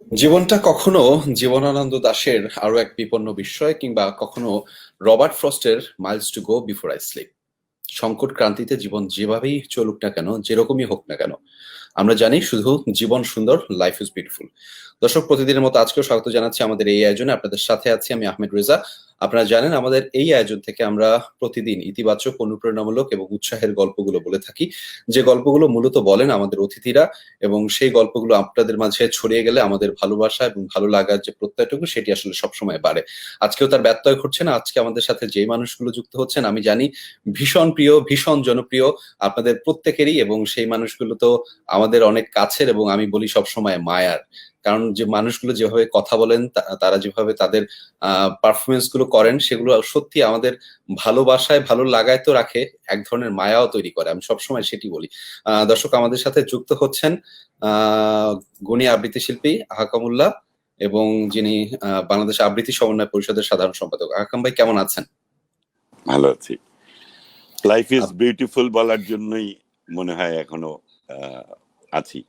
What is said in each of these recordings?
জীবনটা কখনো জীবনানন্দ দাশের আরো এক বিপন্ন বিস্ময় কিংবা কখনো রবার্ট ফ্রস্টের miles to go before I sleep. সংকট ক্রান্তিতে জীবন যেভাবেই চলুক না কেন, যেরকমই হোক না কেন, আমরা জানি শুধু জীবন সুন্দর, লাইফ ইজ বিউটিফুল। দর্শক, প্রতিদিনের মতো আজকেও স্বাগত জানাচ্ছি আমাদের এই আয়োজনে। আপনাদের সাথে আছি আমি আহমেদ রেজা। আপনারা জানেন আমাদের এই আয়োজন থেকে আমরা প্রতিদিন ইতিবাচক, অনুপ্রেরণামূলক এবং উৎসাহের গল্পগুলো বলে থাকি, যে গল্পগুলো মূলত বলেন আমাদের অতিথিরা, এবং সেই গল্পগুলো আপনাদের মাঝে ছড়িয়ে গেলে আমাদের ভালোবাসা এবং ভালো লাগার যে প্রত্যয়টুকু সেটি আসলে সবসময় বাড়ে। আজকেও তার ব্যত্যয় ঘটছে না। আজকে আমাদের সাথে যে মানুষগুলো যুক্ত হচ্ছেন আমি জানি ভীষণ প্রিয়, ভীষণ জনপ্রিয় আপনাদের প্রত্যেকেরই, এবং সেই মানুষগুলো তো আমাদের অনেক কাছের এবং আমি বলি সবসময় মায়ার। কারণ যে মানুষগুলো যেভাবে কথা বলেন, তারা যেভাবে তাদের পারফরমেন্স গুলো করেন, সেগুলো সত্যি আমাদের ভালোবাসায়, ভালো লাগায় তো রাখে, এক ধরনের মায়াও তৈরি করে। আমি সবসময় সেটি বলি। দর্শক, আমাদের সাথে যুক্ত হচ্ছেন গুণী আবৃত্তি শিল্পী আহকামুল্লাহ, এবং যিনি বাংলাদেশ আবৃত্তি সমন্বয় পরিষদের সাধারণ সম্পাদক। আহকাম ভাই, কেমন আছেন? ভালো আছি। লাইফ ইজ বিউটিফুল বলার জন্যই মনে হয় এখনো আছি।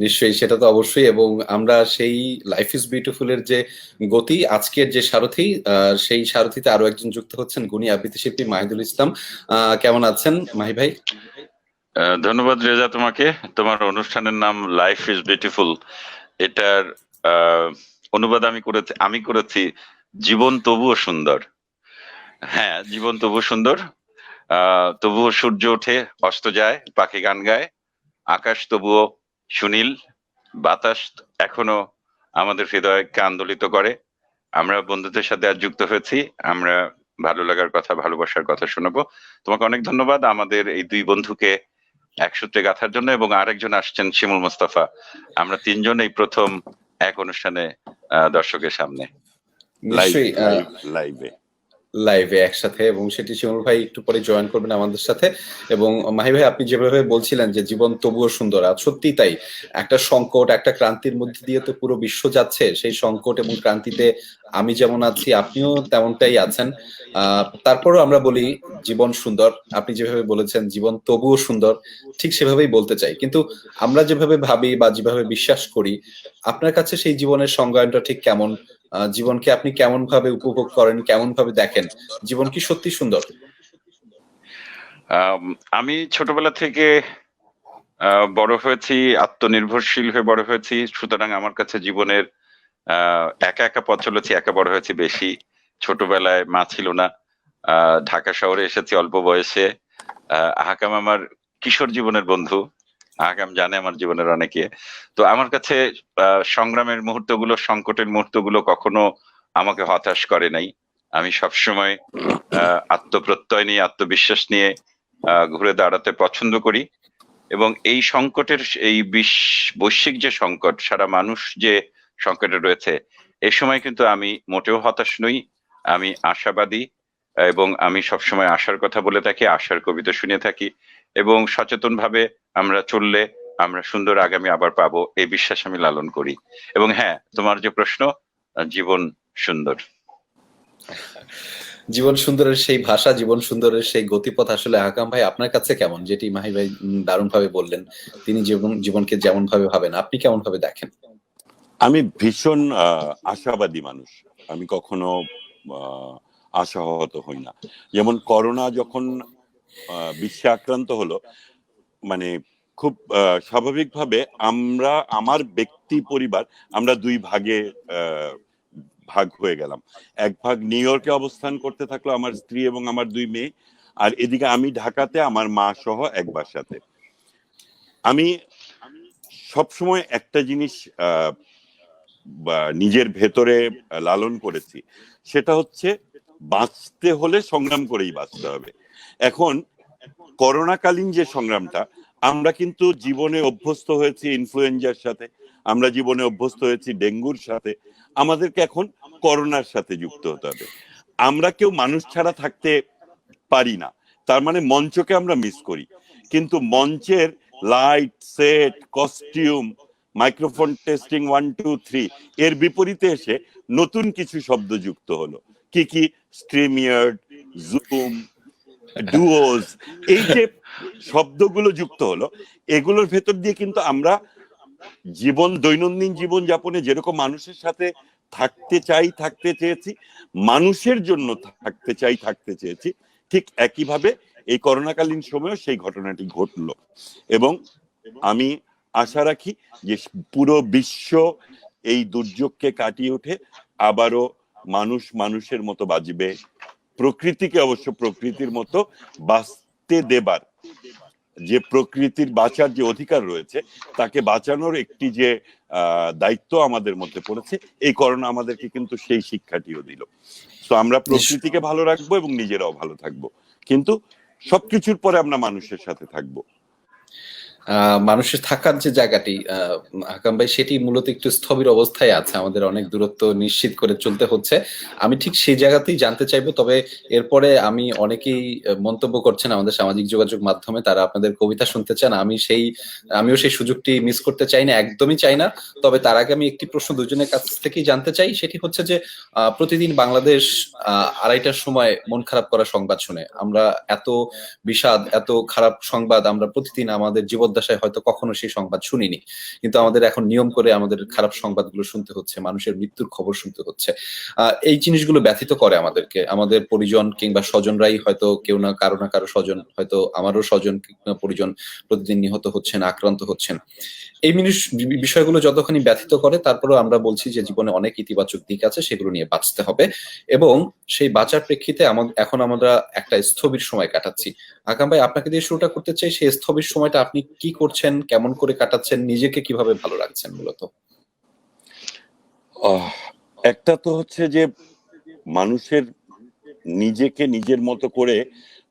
নিশ্চয়ই, সেটা তো অবশ্যই। এবং আমরা সেই লাইফ ইজ বিউটিফুল এর যে গতি, আজকের যে সারথি, সেই সারথিতে আরো একজন যুক্ত হচ্ছেন, গুণী আবৃত্তি শিল্পী মাহিদুল ইসলাম। কেমন আছেন মাহি ভাই? ধন্যবাদ রেজা তোমাকে। তোমার অনুষ্ঠানের নাম লাইফ ইজ বিউটিফুল, এটার অনুবাদ আমি করেছি জীবন তবুও সুন্দর। হ্যাঁ, জীবন তবুও সুন্দর। তবুও সূর্য ওঠে, অস্ত যায়, পাখি গান গায়, আকাশ তবুও সুনীল, বাতাস এখনো আমাদের হৃদয়কে আন্দোলিত করে। আমরা বন্ধুদের সাথে আজ যুক্ত হয়েছি। আমরা ভালো লাগার কথা, ভালোবাসার কথা শোনাবো। তোমাকে অনেক ধন্যবাদ আমাদের এই দুই বন্ধুকে এক সূত্রে গাঁথার জন্য, এবং আরেকজন আসছেন শিমুল মোস্তফা। আমরা তিনজন এই প্রথম এক অনুষ্ঠানে দর্শকের সামনে নিশ্চয়ই লাইভে লাইভে একসাথে, এবং সেটি শিমুল ভাই একটু পরে জয়েন করবেন আমাদের সাথে। এবং মাহি ভাই, আপনি যেভাবে বলছিলেন যে জীবন তবুও সুন্দর, আর সত্যি তাই। একটা সংকট, একটা ক্রান্তির মধ্যে দিয়ে তো পুরো বিশ্ব যাচ্ছে। সেই সংকট এবং ক্রান্তিতে আমি যেমন আছি, আপনিও তেমনটাই আছেন। তারপরও আমরা বলি জীবন সুন্দর। আপনি যেভাবে বলেছেন জীবন তবুও সুন্দর, ঠিক সেভাবেই বলতে চাই। কিন্তু আমরা যেভাবে ভাবি বা যেভাবে বিশ্বাস করি, আপনার কাছে সেই জীবনের সংজ্ঞানটা ঠিক কেমন? জীবনকে আপনি কেমন ভাবে উপভোগ করেন, কেমন ভাবে দেখেন? জীবন কি সত্যি সুন্দর? আমি ছোটবেলা থেকে বড় হয়েছি, আত্মনির্ভরশীল হয়ে বড় হয়েছি। সুতরাং আমার কাছে জীবনের একা একা পথ চলেছি, একা বড় হয়েছি বেশি। ছোটবেলায় মা ছিল না। ঢাকা শহরে এসেছি অল্প বয়সে। আহকাম আমার কিশোর জীবনের বন্ধু। আহকাম জানে আমার জীবনের অনেকে। তো আমার কাছে সংগ্রামের মুহূর্তগুলো, সংকটের মুহূর্তগুলো কখনো আমাকে হতাশ করে নাই। আমি সবসময় আত্মপ্রত্যয় নিয়ে, আত্মবিশ্বাস নিয়ে ঘুরে দাঁড়াতে পছন্দ করি। এবং এই সংকটের, এই বৈশ্বিক যে সংকট, সারা মানুষ যে সংকটে রয়েছে, এই সময় কিন্তু আমি মোটেও হতাশ নই। আমি আশাবাদী, এবং আমি সবসময় আশার কথা বলে থাকি, আশার কবিতা শুনে থাকি। এবং সচেতন ভাবে আমরা চললে আমরা সুন্দর আগামী আবার পাবো, এই বিশ্বাস আমি লালন করি। এবং হ্যাঁ, তোমার যে প্রশ্ন, জীবন সুন্দর। জীবন সুন্দরের সেই ভাষা, জীবন সুন্দরের সেই গতিপথ আসলে আহকাম ভাই আপনার কাছে কেমন? যেটি মাহি ভাই দারুণ ভাবে বললেন, তিনি জীবনকে যেমন ভাবে ভাবেন, আপনি কেমন ভাবে দেখেন? আমি ভীষণ আশাবাদী মানুষ। আমি কখনো আশাহত হই না। যেমন করোনা যখন বিশ্বে আক্রান্ত হলো, মানে খুব স্বাভাবিকভাবে আমার ব্যক্তি পরিবার, আমরা দুই ভাগে ভাগ হয়ে গেলাম। এক ভাগ নিউ ইয়র্কে অবস্থান করতে থাকলো আমার স্ত্রী এবং আমার দুই মেয়ে, আর এদিকে আমি ঢাকাতে আমার মা সহ এক বাসাতে। আমি সবসময় একটা জিনিস নিজের ভেতরে লালন করেছি, সেটা হচ্ছে বাঁচতে হলে সংগ্রাম করেই বাঁচতে হবে। এখন করোনাকালীন যে সংগ্রামটা, আমরা কিন্তু জীবনে অভ্যস্ত হয়েছি ইনফ্লুয়েঞ্জার সাথে, আমরা জীবনে অভ্যস্ত হয়েছি ডেঙ্গুর সাথে, আমাদেরকে এখন করোনার সাথে যুক্ত হতে হবে। আমরা কেউ মানুষ ছাড়া থাকতে পারি না, তার মানে মঞ্চকে আমরা মিস করি। কিন্তু মঞ্চের light, set, costume, microphone testing 1 2 3 এর বিপরীতে এসে নতুন কিছু শব্দ যুক্ত হলো। কি স্ট্রিমিয়ার্ড, জুম, ডুওজ, এই যে শব্দগুলো যুক্ত হলো, এগুলোর ভেতর দিয়ে কিন্তু আমরা দৈনন্দিন জীবন যাপনে যেরকম মানুষের সাথে থাকতে চেয়েছি, মানুষের জন্য থাকতে চেয়েছি, ঠিক একইভাবে এই করোনাকালীন সময়েও সেই ঘটনাটি ঘটলো। এবং আমি আশা রাখি যে পুরো বিশ্ব এই দুর্যোগকে কাটিয়ে উঠে আবারও মানুষের মতো বাঁচবে, প্রকৃতিকে অবশ্য প্রকৃতির মতো বাঁচতে দেবার, যে প্রকৃতির বাঁচার যে অধিকার রয়েছে তাকে বাঁচানোর একটি যে দায়িত্ব আমাদের মধ্যে পড়েছে, এই করোনা আমাদেরকে কিন্তু সেই শিক্ষাটিও দিল। তো আমরা প্রকৃতিকে ভালো রাখবো এবং নিজেরাও ভালো থাকবো, কিন্তু সবকিছুর পরে আমরা মানুষের সাথে থাকবো। মানুষের থাকার যে জায়গাটি হাকাম ভাই, সেটি মূলত একটু স্থবির অবস্থায় আছে, আমাদের অনেক দূরত্ব নিশ্চিত করে চলতে হচ্ছে। আমি ঠিক সেই জায়গাতেই জানতে চাইবো, তবে এরপরে আমি অনেকেই মন্তব্য করছেন আমাদের সামাজিক যোগাযোগ মাধ্যমে, তারা আপনাদের কবিতা শুনতে চান। আমিও সেই সুযোগটি মিস করতে চাই না, একদমই চাই না। তবে তার আগে আমি একটি প্রশ্ন দুজনের কাছ থেকেই জানতে চাই, সেটি হচ্ছে যে প্রতিদিন বাংলাদেশ 2:30টার সময় মন খারাপ করা সংবাদ শুনে, আমরা এত বিষাদ, এত খারাপ সংবাদ আমরা প্রতিদিন আমাদের জীবদ্দশায় হয়তো কখনো সেই সংবাদ শুনিনি, কিন্তু আমাদের এখন নিয়ম করে আমাদের খারাপ সংবাদগুলো শুনতে হচ্ছে, মানুষের মৃত্যুর খবর শুনতে হচ্ছে। এই জিনিসগুলো ব্যথিত করে আমাদেরকে। আমাদের পরিজন কিংবা স্বজনরাই হয়তো কেউ না কারো স্বজন, হয়তো আমারও স্বজন কিংবা পরিজন প্রতিদিন নিহত হচ্ছেন, আক্রান্ত হচ্ছেন। এই বিষয়গুলো যতখানি ব্যথিত করে, তারপরেও আমরা বলছি যে জীবনে অনেক ইতিবাচক দিক আছে, সেগুলো নিয়ে বাঁচতে হবে। এবং সেই বাঁচার প্রেক্ষিতে এখন আমরা একটা স্থবির সময় কাটাচ্ছি। আকাম ভাই, আপনাকে দিয়ে শুরুটা করতে চাই। সেই স্থবির সময়টা আপনি কি করছেন, কেমন করে কাটাচ্ছেন, নিজেকে কিভাবে ভালো রাখছেন মূলত? একটা তো হচ্ছে যে মানুষের নিজেকে নিজের মতো করে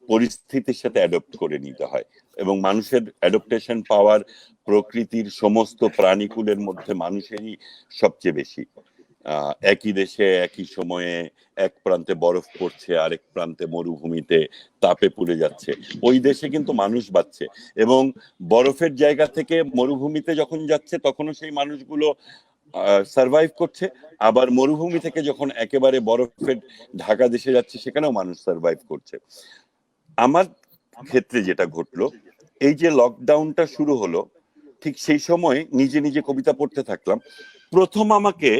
পরিস্থিতির সাথে অ্যাডপ্ট করে নিতে হয়, এবং মানুষের অ্যাডপ্টেশন পাওয়ার প্রকৃতির সমস্ত প্রাণীকুলের মধ্যে মানুষেরই সবচেয়ে বেশি। একই দেশে একই সময়ে এক প্রান্তে বরফ পড়ছে, আরেক প্রান্তে মরুভূমিতে তাপে পুড়ে যাচ্ছে, ওই দেশে কিন্তু মানুষ বাঁচছে, এবং বরফের জায়গা থেকে মরুভূমিতে যখন যাচ্ছে তখনও সেই মানুষগুলো সার্ভাইভ করছে, আবার মরুভূমি থেকে যখন একেবারে বরফের ঢাকা দেশে যাচ্ছে সেখানেও মানুষ সার্ভাইভ করছে। আমার ক্ষেত্রে যেটা ঘটলো, এই যে লকডাউনটা শুরু হলো, ঠিক সেই সময় নিজে কবিতা পড়তে থাকলাম। প্রথম আমাকে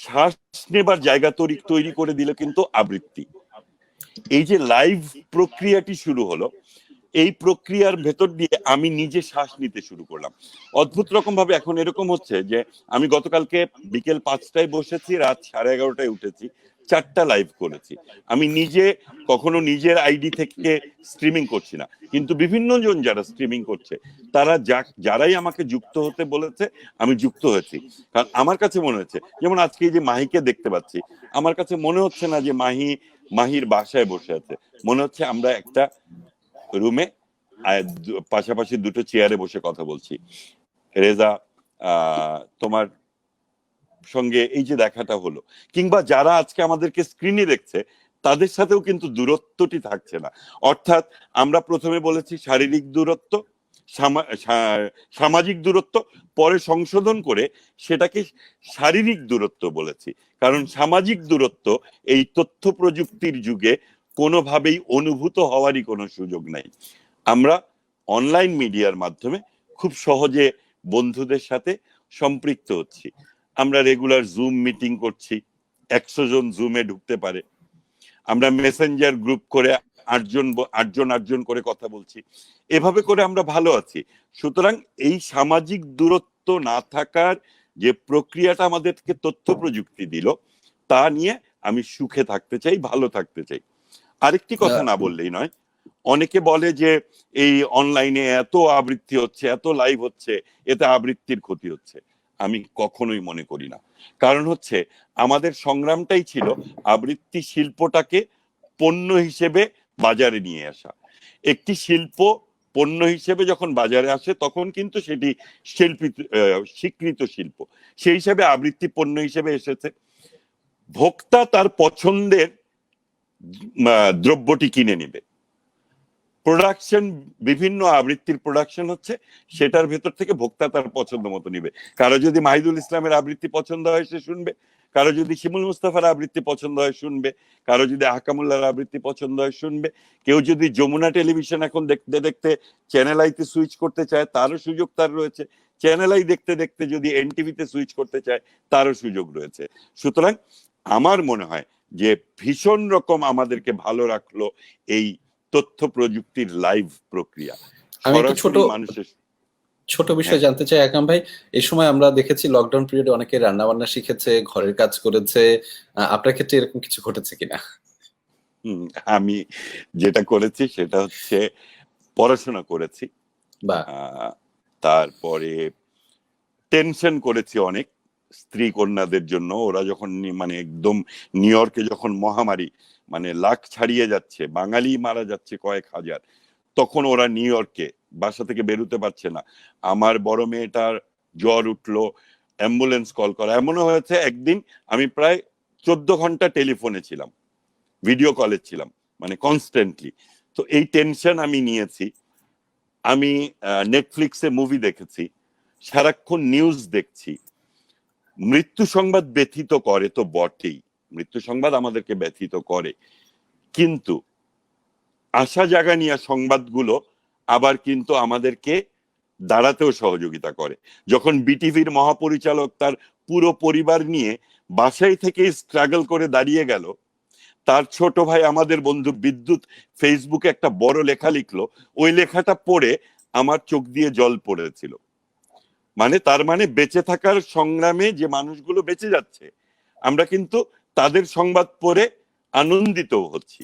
শ্বাস নেবার জায়গা তৈরি করে দিল কিন্তু আবৃত্তি। এই যে লাইভ প্রক্রিয়াটি শুরু হলো, এই প্রক্রিয়ার ভেতর দিয়ে আমি নিজে শ্বাস নিতে শুরু করলাম। অদ্ভুত রকম ভাবে এখন এরকম হচ্ছে যে আমি গতকালকে বিকেল 5টায় বসেছি, রাত 11:30টায় উঠেছি, 4টা লাইভ করেছি। আমি নিজে কখনো নিজের আইডি থেকে স্ট্রিমিং করছি না, কিন্তু বিভিন্ন জন যারা স্ট্রিমিং করছে, তারা যারাই আমাকে যুক্ত হতে বলেছে আমি যুক্ত হয়েছি। কারণ আমার কাছে মনে হচ্ছে, যেমন আজকে এই যে মাহিকে দেখতে পাচ্ছি, আমার কাছে মনে হচ্ছে না যে মাহির বাসায় বসে আছে, মনে হচ্ছে আমরা একটা রুমে পাশাপাশি দুটো চেয়ারে বসে কথা বলছি। রেজা, তোমার সঙ্গে এই যে দেখাটা হলো, কিংবা যারা আজকে আমাদেরকে স্ক্রিনে দেখছে তাদের সাথেও কিন্তু দূরত্বটি থাকছে না। অর্থাৎ আমরা প্রথমে বলেছি শারীরিক দূরত্ব, সামাজিক দূরত্ব, পরে সংশোধন করে সেটাকে শারীরিক দূরত্ব বলেছি, কারণ সামাজিক দূরত্ব এই তথ্য প্রযুক্তির যুগে কোনোভাবেই অনুভূত হওয়ারই কোনো সুযোগ নাই। আমরা অনলাইন মিডিয়ার মাধ্যমে খুব সহজে বন্ধুদের সাথে সম্পৃক্ত হচ্ছি। আমরা রেগুলার জুম মিটিং করছি, 100 জন জুমে ঢুকতে পারে। আমরা মেসেঞ্জার গ্রুপ করে 8জন করে কথা বলছি। এভাবে করে আমরা ভালো আছি। সুতরাং এই সামাজিক দূরত্ব না থাকার যে প্রক্রিয়াটা আমাদেরকে তথ্য প্রযুক্তি দিল, তা নিয়ে আমি সুখে থাকতে চাই, ভালো থাকতে চাই। আরেকটি কথা না বললেই নয়, অনেকে বলে যে এই অনলাইনে এত আবৃত্তি হচ্ছে, এত লাইভ হচ্ছে, এতে আবৃত্তির ক্ষতি হচ্ছে। আমি কখনোই মনে করি না। কারণ হচ্ছে আমাদের সংগ্রামটাই ছিল আবৃত্তি শিল্পটাকে পণ্য হিসেবে বাজারে নিয়ে আসা। একটি শিল্প পণ্য হিসেবে যখন বাজারে আসে তখন কিন্তু সেটি স্বীকৃত শিল্প, সেই হিসেবে আবৃত্তি পণ্য হিসেবে এসেছে। ভোক্তা তার পছন্দের দ্রব্যটি কিনে নেবে। প্রোডাকশন, বিভিন্ন আবৃত্তির প্রোডাকশন হচ্ছে, সেটার ভেতর থেকে ভোক্তা তার পছন্দ মতো নিবে। কারো যদি মাহিদুল ইসলামের আবৃত্তি পছন্দ হয় সে শুনবে, কারো যদি শিমুল মুস্তাফার আবৃত্তি পছন্দ হয় শুনবে, কারো যদি আহকামুল্লাহর আবৃত্তি পছন্দ হয় শুনবে। কেউ যদি যমুনা টেলিভিশন এখন দেখতে দেখতে চ্যানেল আইতে সুইচ করতে চায়, তারও সুযোগ তার রয়েছে, চ্যানেলাই দেখতে দেখতে যদি এনটিভিতে সুইচ করতে চায় তারও সুযোগ রয়েছে। সুতরাং আমার মনে হয় যে ভীষণ রকম আমাদেরকে ভালো রাখলো এই তথ্য প্রযুক্তির লাইভ প্রক্রিয়া। আমি একটু সরাসরি মানুষের ছোট বিষয় জানতে চাই আকরাম ভাই, এই সময় আমরা দেখেছি লকডাউন পিরিয়ডে অনেকে রান্না বান্না শিখেছে, ঘরের কাজ করেছে, আপনার ক্ষেত্রে এরকম কিছু ঘটেছে কিনা? আমি যেটা করেছি সেটা হচ্ছে পড়াশোনা করেছি, বা তারপরে টেনশন করেছি অনেক স্ত্রী কন্যাদের জন্য। ওরা যখন মানে একদম নিউ ইয়র্কে যখন মহামারী মানে লাখ ছাড়িয়ে যাচ্ছে, বাঙালি মারা যাচ্ছে কয়েক হাজার, তখন ওরা নিউ ইয়র্কে বাসা থেকে বেরোতে পারছে না। আমার বড় মেয়েটার জ্বর উঠলো, অ্যাম্বুলেন্স কল করা, এমনও হয়েছে একদিন আমি প্রায় 14 ঘন্টা টেলিফোনে ছিলাম, ভিডিও কলে ছিলাম, মানে কনস্ট্যান্টলি। তো এই টেনশন আমি নিয়েছি। আমি নেটফ্লিক্সে মুভি দেখেছি, সারাক্ষণ নিউজ দেখছি। মৃত্যু সংবাদ ব্যথিত করে তো বটেই, মৃত্যু সংবাদ আমাদেরকে ব্যথিত করে, কিন্তু আশা জাগানিয়া সংবাদগুলো আবার কিন্তু আমাদেরকে দাঁড়াতেও সহযোগিতা করে। যখন বিটিভির মহাপরিচালক তার পুরো পরিবার নিয়ে বাসায় থেকেই স্ট্রাগল করে দাঁড়িয়ে গেল, তার ছোট ভাই আমাদের বন্ধু বিদ্যুৎ ফেসবুকে একটা বড় লেখা লিখলো, ওই লেখাটা পড়ে আমার চোখ দিয়ে জল পড়েছিল। মানে তার মানে বেঁচে থাকার সংগ্রামে যে মানুষগুলো বেঁচে যাচ্ছে, আমরা কিন্তু তাদের সংবাদ পড়ে আনন্দিত হচ্ছি।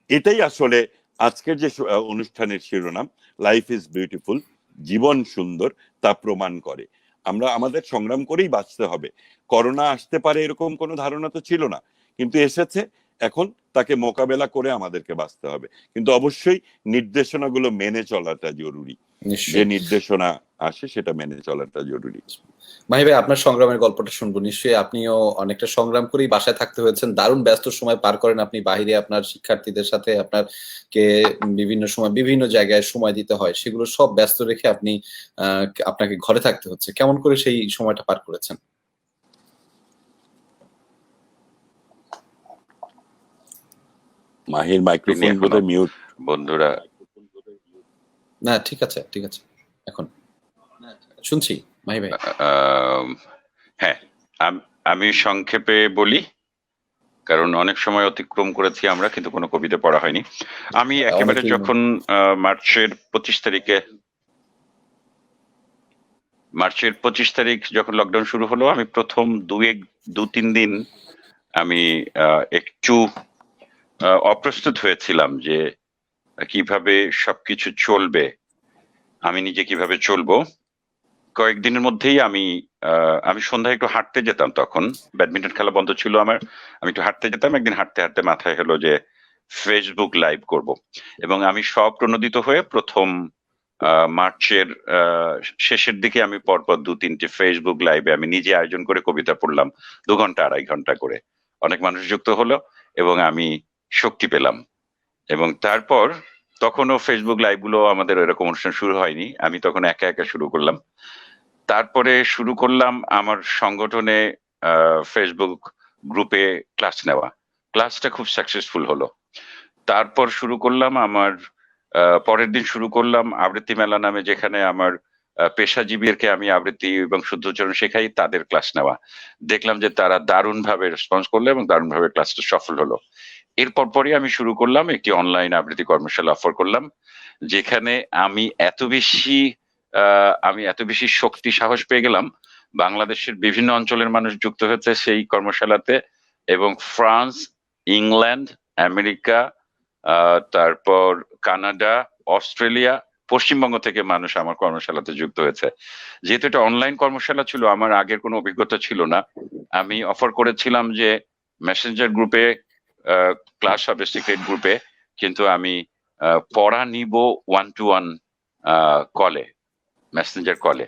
এটাই আসলে আজকের যে অনুষ্ঠানের শিরোনাম লাইফ ইজ বিউটিফুল, জীবন সুন্দর, তা প্রমাণ করে। আমরা আমাদের সংগ্রাম করেই বাঁচতে হবে। করোনা আসতে পারে এরকম কোনো ধারণা তো ছিল না, কিন্তু এসেছে, এখন তাকে মোকাবেলা করে আমাদেরকে বাঁচতে হবে। কিন্তু অবশ্যই নির্দেশনাগুলো মেনে চলাটা জরুরি, যে নিশ্চয়ই। নির্দেশনা আসে সেটা মেনে চলাটা জরুরি। মাহি ভাই, আপনার সংগ্রামের গল্পটা শুনবো। নিশ্চয়ই আপনিও অনেকটা সংগ্রাম করেই বাসায় থাকতে হয়েছেন, দারুণ ব্যস্ত সময় পার করেন আপনি বাহিরে, আপনার শিক্ষার্থীদের সাথে আপনাকে বিভিন্ন সময় বিভিন্ন জায়গায় সময় দিতে হয়, সেগুলো সব ব্যস্ত রেখে আপনাকে ঘরে থাকতে হচ্ছে। কেমন করে সেই সময়টা পার করেছেন? মাহির মাইক্রোফোন বোধহয় মিউট। বন্ধুরা, না ঠিক আছে, ঠিক আছে, এখন শুনছি মাহি ভাই। হ্যাঁ, আমি সংক্ষেপে বলি, কারণ অনেক সময় অতিক্রম করেছি আমরা, কিন্তু কোনো কবিতা পড়া হয়নি। আমি একেবারে যখন মার্চের 25 তারিখ যখন লকডাউন শুরু হলো, আমি প্রথম 2-3 দিন আমি একটু অপ্রস্তুত হয়েছিলাম যে কিভাবে সবকিছু চলবে, আমি নিজে কিভাবে চলবো। কয়েকদিনের মধ্যেই আমি সন্ধ্যায় একটু হাঁটতে যেতাম, তখন ব্যাডমিন্টন খেলা বন্ধ ছিল আমার। আমি একটু হাঁটতে যেতাম, একদিন হাঁটতে হাঁটতে মাথায় হলো যে ফেসবুক লাইভ করব, এবং আমি স্বপ্রণোদিত হয়ে প্রথম মার্চের শেষের দিকে আমি পরপর 2-3টে ফেসবুক লাইভে আমি নিজে আয়োজন করে কবিতা পড়লাম, 2 ঘন্টা 2.5 ঘন্টা করে। অনেক মানুষ যুক্ত হলো এবং আমি শক্তি পেলাম। এবং তারপর তখনও ফেসবুক লাইভ গুলো আমাদের এরকম অনুষ্ঠান শুরু হয়নি, আমি তখন একা একা শুরু করলাম। তারপরে শুরু করলাম আমার সংগঠনে ফেসবুক গ্রুপে ক্লাস নেওয়া। ক্লাসটা খুব সাকসেসফুল হলো। তারপর শুরু করলাম আমার পরের দিন শুরু করলাম আবৃত্তি মেলা নামে, যেখানে আমার পেশাজীবীদেরকে আমি আবৃত্তি এবং শুদ্ধোচ্চারণ শেখাই, তাদের ক্লাস নেওয়া। দেখলাম যে তারা দারুণভাবে রেসপন্স করলো এবং দারুণভাবে ক্লাসটা সফল হলো। এরপর পরই আমি শুরু করলাম একটি অনলাইন আবৃত্তি কর্মশালা অফার করলাম, যেখানে আমি এত বেশি শক্তি সাহস পেয়ে গেলাম। বাংলাদেশের বিভিন্ন অঞ্চলের মানুষ যুক্ত হয়েছে সেই কর্মশালাতে, এবং ফ্রান্স, ইংল্যান্ড, আমেরিকা, তারপর কানাডা, অস্ট্রেলিয়া, পশ্চিমবঙ্গ থেকে মানুষ আমার কর্মশালাতে যুক্ত হয়েছে। যেহেতু এটা অনলাইন কর্মশালা ছিল, আমার আগের কোনো অভিজ্ঞতা ছিল না, আমি অফার করেছিলাম যে মেসেঞ্জার গ্রুপে ক্লাস হবে, সিক্রেট গ্রুপে, কিন্তু আমি পড়া নিব 1-to-1 কলে, মেসেঞ্জার কলে।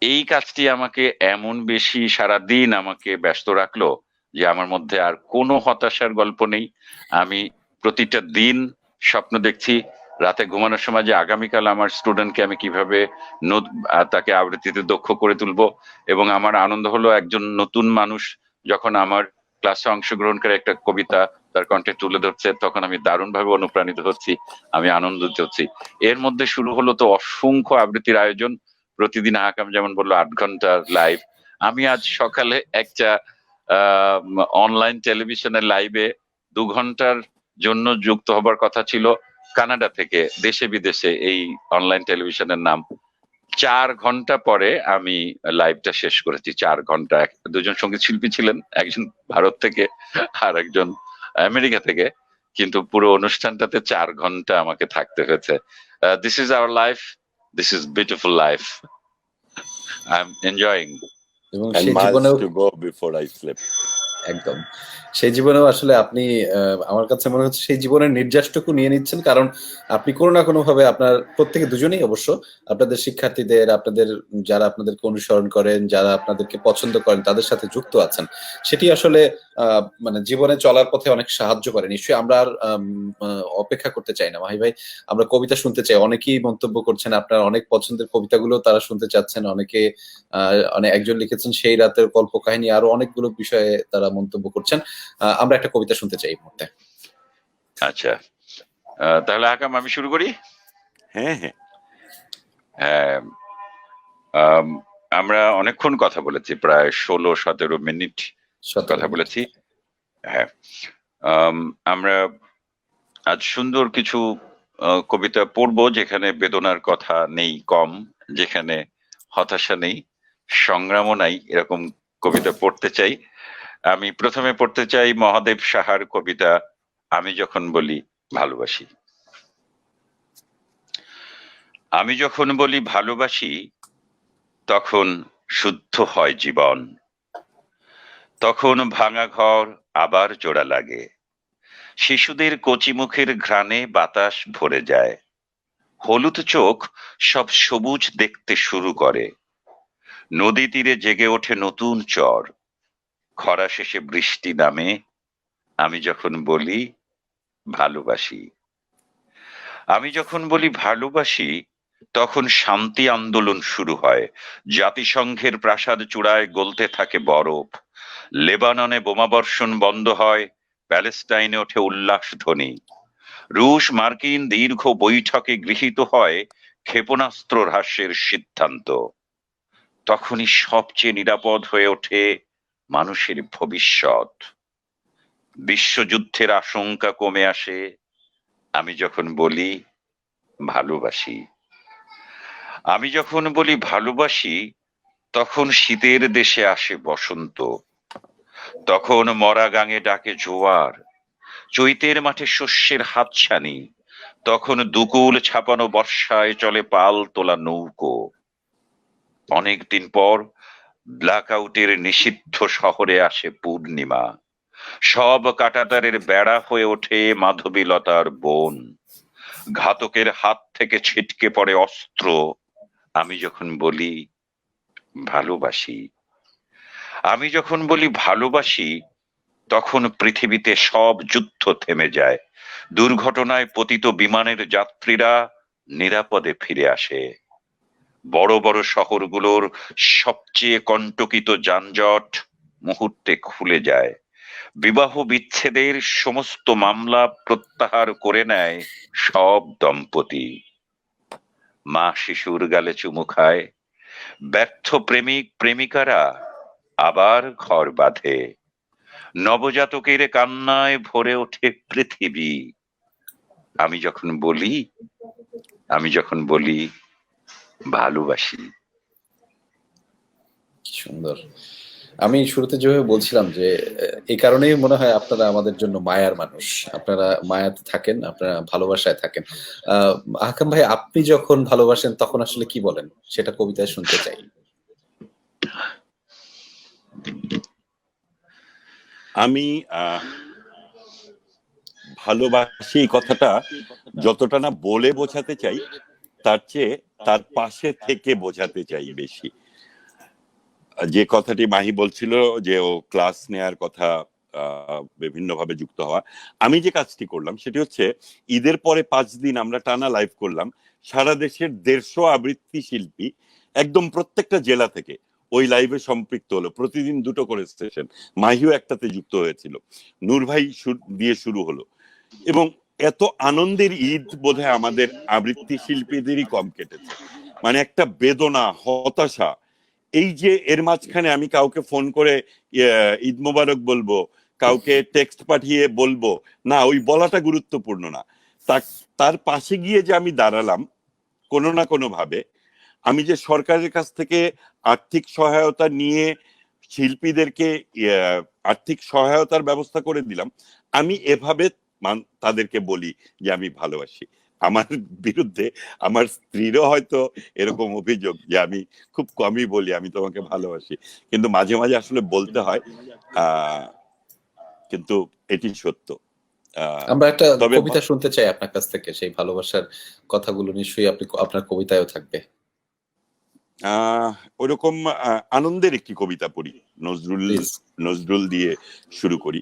এই কাজটি আমাকে এমন বেশি সারাদিন আমাকে ব্যস্ত রাখলো যে আমার মধ্যে আর কোনো হতাশার গল্প নেই। আমি প্রতিটা দিন স্বপ্ন দেখছি রাতে ঘুমানোর সময় যে আগামীকাল আমার স্টুডেন্টকে আমি কিভাবে তাকে আবৃত্তিতে দক্ষ করে তুলবো। এবং আমার আনন্দ হলো, একজন নতুন মানুষ যখন আমার ক্লাসে অংশগ্রহণ করে একটা কবিতা তার কণ্ঠে তুলে ধরছে, তখন আমি দারুণভাবে অনুপ্রাণিত হচ্ছি, আমি আনন্দিত হচ্ছি। এর মধ্যে শুরু হলো তো অসংখ্য আবৃত্তির আয়োজন, প্রতিদিন আহকাম যেমন বললো 8 ঘন্টার লাইভ, আমি আজ সকালে একটা অনলাইন টেলিভিশনের লাইভে 2 ঘন্টার জন্য যুক্ত হবার কথা ছিল কানাডা থেকে, দেশে বিদেশে এই অনলাইন টেলিভিশনের নাম। 4 ঘন্টা পরে আমি লাইভটা শেষ করেছি। 4 ঘন্টা। দুজন সঙ্গীত শিল্পী ছিলেন, একজন ভারত থেকে আর একজন আমেরিকা থেকে, কিন্তু পুরো অনুষ্ঠানটাতে 4 ঘন্টা আমাকে থাকতে হয়েছে। This is our life, this is beautiful life, I am enjoying. এবং And সেই miles জীবনেও to go before I sleep. একদম সেই জীবনেও আসলে আপনি আমার কাছে মনে হচ্ছে সেই জীবনের নির্যাসটুকু নিয়ে নিচ্ছেন, কারণ আপনি কোনো না কোনো ভাবে আপনার প্রত্যেকে দুজনেই অবশ্য আপনাদের শিক্ষার্থীদের, আপনাদের যারা আপনাদেরকে অনুসরণ করেন, যারা আপনাদেরকে পছন্দ করেন তাদের সাথে যুক্ত আছেন। সেটি আসলে মানে জীবনে চলার পথে অনেক সাহায্য করে। নিশ্চয়ই আমরা আর অপেক্ষা করতে চাই না মাহি ভাই, আমরা কবিতা শুনতে চাই। অনেকেই মন্তব্য করছেন আপনার অনেক পছন্দের কবিতাগুলো তারা শুনতে চাচ্ছেন। অনেকে একজন লিখেছেন সেই রাতের কল্পকাহিনী, আরো অনেকগুলো বিষয়ে তারা মন্তব্য করছেন। আমরা একটা কবিতা শুনতে চাই এই মুহূর্তে। আচ্ছা, তাহলে আহকাম আমি শুরু করি। হ্যাঁ হ্যাঁ, হ্যাঁ, আমরা অনেকক্ষণ কথা বলেছি, প্রায় 16-17 মিনিট কথা বলেছি। হ্যাঁ, আমরা আজ সুন্দর কিছু কবিতা পড়বো যেখানে বেদনার কথা নেই কম, যেখানে হতাশা নেই, সংগ্রামও নাই, এরকম কবিতা পড়তে চাই। আমি প্রথমে পড়তে চাই মহাদেব সাহার কবিতা আমি যখন বলি ভালোবাসি। আমি যখন বলি ভালোবাসি, তখন শুদ্ধ হয় জীবন, তখন ভাঙা ঘর আবার জোড়া লাগে, শিশুদের কচি মুখের ঘ্রাণে বাতাস ভরে যায়, হলুদ চোখ সব সবুজ দেখতে শুরু করে, নদী তীরে জেগে ওঠে নতুন চর, খরা শেষে বৃষ্টি নামে। আমি যখন বলি ভালোবাসি, আমি যখন বলি ভালোবাসি, তখন শান্তি আন্দোলন শুরু হয়, জাতিসংঘের প্রাসাদ চূড়ায় গলতে থাকে বরফ, লেবাননে বোমাবর্ষণ বন্ধ হয়, প্যালেস্টাইনে ওঠে উল্লাস ধ্বনি, রুশ মার্কিন দীর্ঘ বৈঠকে গৃহীত হয় ক্ষেপণাস্ত্র হ্রাসের সিদ্ধান্ত। তখনই সবচেয়ে নিরাপদ হয়ে ওঠে মানুষের ভবিষ্যৎ, বিশ্বযুদ্ধের আশঙ্কা কমে আসে। আমি যখন বলি ভালোবাসি, আমি যখন বলি ভালোবাসি, তখন শীতের দেশে আসে বসন্ত, তখন মরা গাঙে ডাকে জোয়ার, চৈতের মাঠে শস্যের হাতছানি, তখন দুকুল ছাপানো বর্ষায় চলে পাল তোলা নৌকো। অনেকদিন পর ব্ল্যাক আউটের নিষিদ্ধ শহরে আসে পূর্ণিমা, সব কাঁটাতারের বেড়া হয়ে ওঠে মাধবীলতার বন, ঘাতকের হাত থেকে ছিটকে পড়ে অস্ত্র। আমি যখন বলি ভালোবাসি, আমি যখন বলি ভালোবাসি, তখন পৃথিবীতে সব যুদ্ধ থেমে যায়, দুর্ঘটনায় পতিত বিমানের যাত্রীরা নিরাপদে ফিরে আসে, বড় বড় শহরগুলোর সবচেয়ে কণ্টকিত যানজট মুহূর্তে খুলে যায়, বিবাহ বিচ্ছেদের সমস্ত মামলা প্রত্যাহার করে নেয় সব দম্পতি, মা শিশুর গালে চুমু খায়, ব্যর্থ প্রেমিক প্রেমিকারা আবার ঘর বাঁধে, নবজাতকের কান্নায় ভরে ওঠে পৃথিবী। আমি যখন বলি, আমি যখন বলি ভালোবাসি। সুন্দর। আমি শুরুতে যেভাবে বলছিলাম যে এই কারণেই মনে হয় আপনারা আমাদের জন্য মায়ার মানুষ, আপনারা মায়াতে থাকেন, আপনারা ভালোবাসায় থাকেন। আহকাম ভাই, আপনি যখন ভালোবাসেন তখন আসলে কি বলেন সেটা কবিতায় শুনতে চাই। আমি ভালোবাসি এই কথাটা যতটা না বলে বোঝাতে চাই, তার চেয়ে তার পাশে থেকে বোঝাতে চাই বেশি। যে কথাটি মাহি বলছিল যে ও ক্লাস নেয়ার কথা, বিভিন্ন ভাবে যুক্ত হওয়া, আমি যে কাজটি করলাম সেটি হচ্ছে ঈদের পরে 5 দিন আমরা টানা লাইভ করলাম, সারা দেশের 150 আবৃত্তি শিল্পী একদম প্রত্যেকটা জেলা থেকে ওই লাইভে সম্পৃক্ত হলো, প্রতিদিন 2টো করে সেশন, মাহিও একটাতে যুক্ত হয়েছিল, নূর ভাই দিয়ে শুরু হলো, এবং এত আনন্দের ঈদ বোধহয় আমাদের আবৃত্তি শিল্পীদেরই কম কেটেছে। মানে একটা বেদনা, হতাশা। এই যে এর মাঝখানে আমি কাউকে ফোন করে ঈদ মোবারক বলবো, কাউকে টেক্সট পাঠিয়ে বলবো না, ওই বলাটা গুরুত্বপূর্ণ না। তার পাশে গিয়ে যে আমি দাঁড়ালাম কোনো না কোনো ভাবে, আমি যে সরকারের কাছ থেকে আর্থিক সহায়তা নিয়ে শিল্পীদেরকে আর্থিক সহায়তার ব্যবস্থা করে দিলাম, আমি এভাবে তাদেরকে বলি যে আমি ভালোবাসি। আমার বিরুদ্ধে আমার স্ত্রীরও হয়তো এরকম অভিযোগ যে আমি খুব কমই বলি আমি তোমাকে ভালোবাসি, কিন্তু মাঝে মাঝে আসলে বলতে হয়। কিন্তু এটি সত্য। আমরা একটা তবে কবিতা শুনতে চাই আপনার কাছ থেকে, সেই ভালোবাসার কথাগুলো নিশ্চয়ই আপনার কবিতায়ও থাকবে। ওরকম আনন্দের একটি কবিতা পড়ি, নজরুল দিয়ে শুরু করি।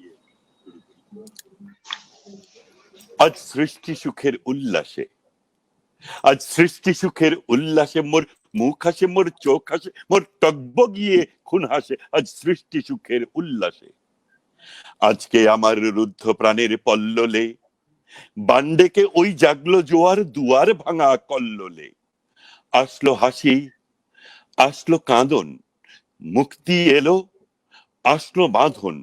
আজ সৃষ্টি সুখের উল্লাসে, আজ সৃষ্টি সুখের উল্লাসে মোর মুখ হাসে, মোর চোখ হাসে, মোর টকবগিয়ে খুন হাসে, আজ সৃষ্টি সুখের উল্লাসে। আজকে আমার রুদ্ধ প্রাণের পল্ললে বান্ডেকে ওই জাগলো জোয়ার, দুয়ার ভাঙা কল্লোলে। আসলো হাসি, আসলো কাঁদন, মুক্তি এলো, আসলো বাঁধন,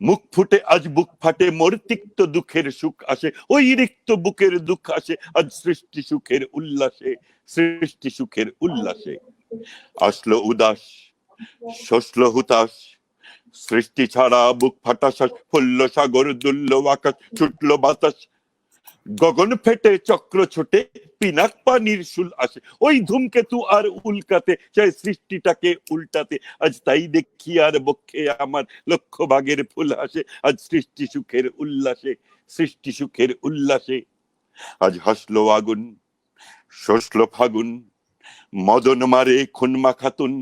মুখ ফুটে আজ বুক ফাটে, মোর তিক্ত দুঃখের সুখ আসে, ওই রিক্ত বুকের দুঃখ আসে, আজ সৃষ্টি সুখের উল্লাসে, সৃষ্টি সুখের উল্লাসে। আসলো উদাস, শসলো হুতাশ, সৃষ্টি ছাড়া বুক ফাটা শ্বাস, ফুলল সাগর, দুলল আকাশ, ছুটলো বাতাস, গগন ফেটে চক্র ছোটে, পিনাক পানির শুল আসে, ওই ধূমকেতু আর উল্কাতে চাই সৃষ্টিটাকে উল্টাতে। আজ তাই দেখি আর বক্ষে আমার লক্ষ বাগের ফুল আসে, আজ সৃষ্টি সুখের উল্লাসে, সৃষ্টি সুখের উল্লাসে। আজ হাসলো আগুন, শসলো ফাগুন, মদন মারে খুনমা খাতুন,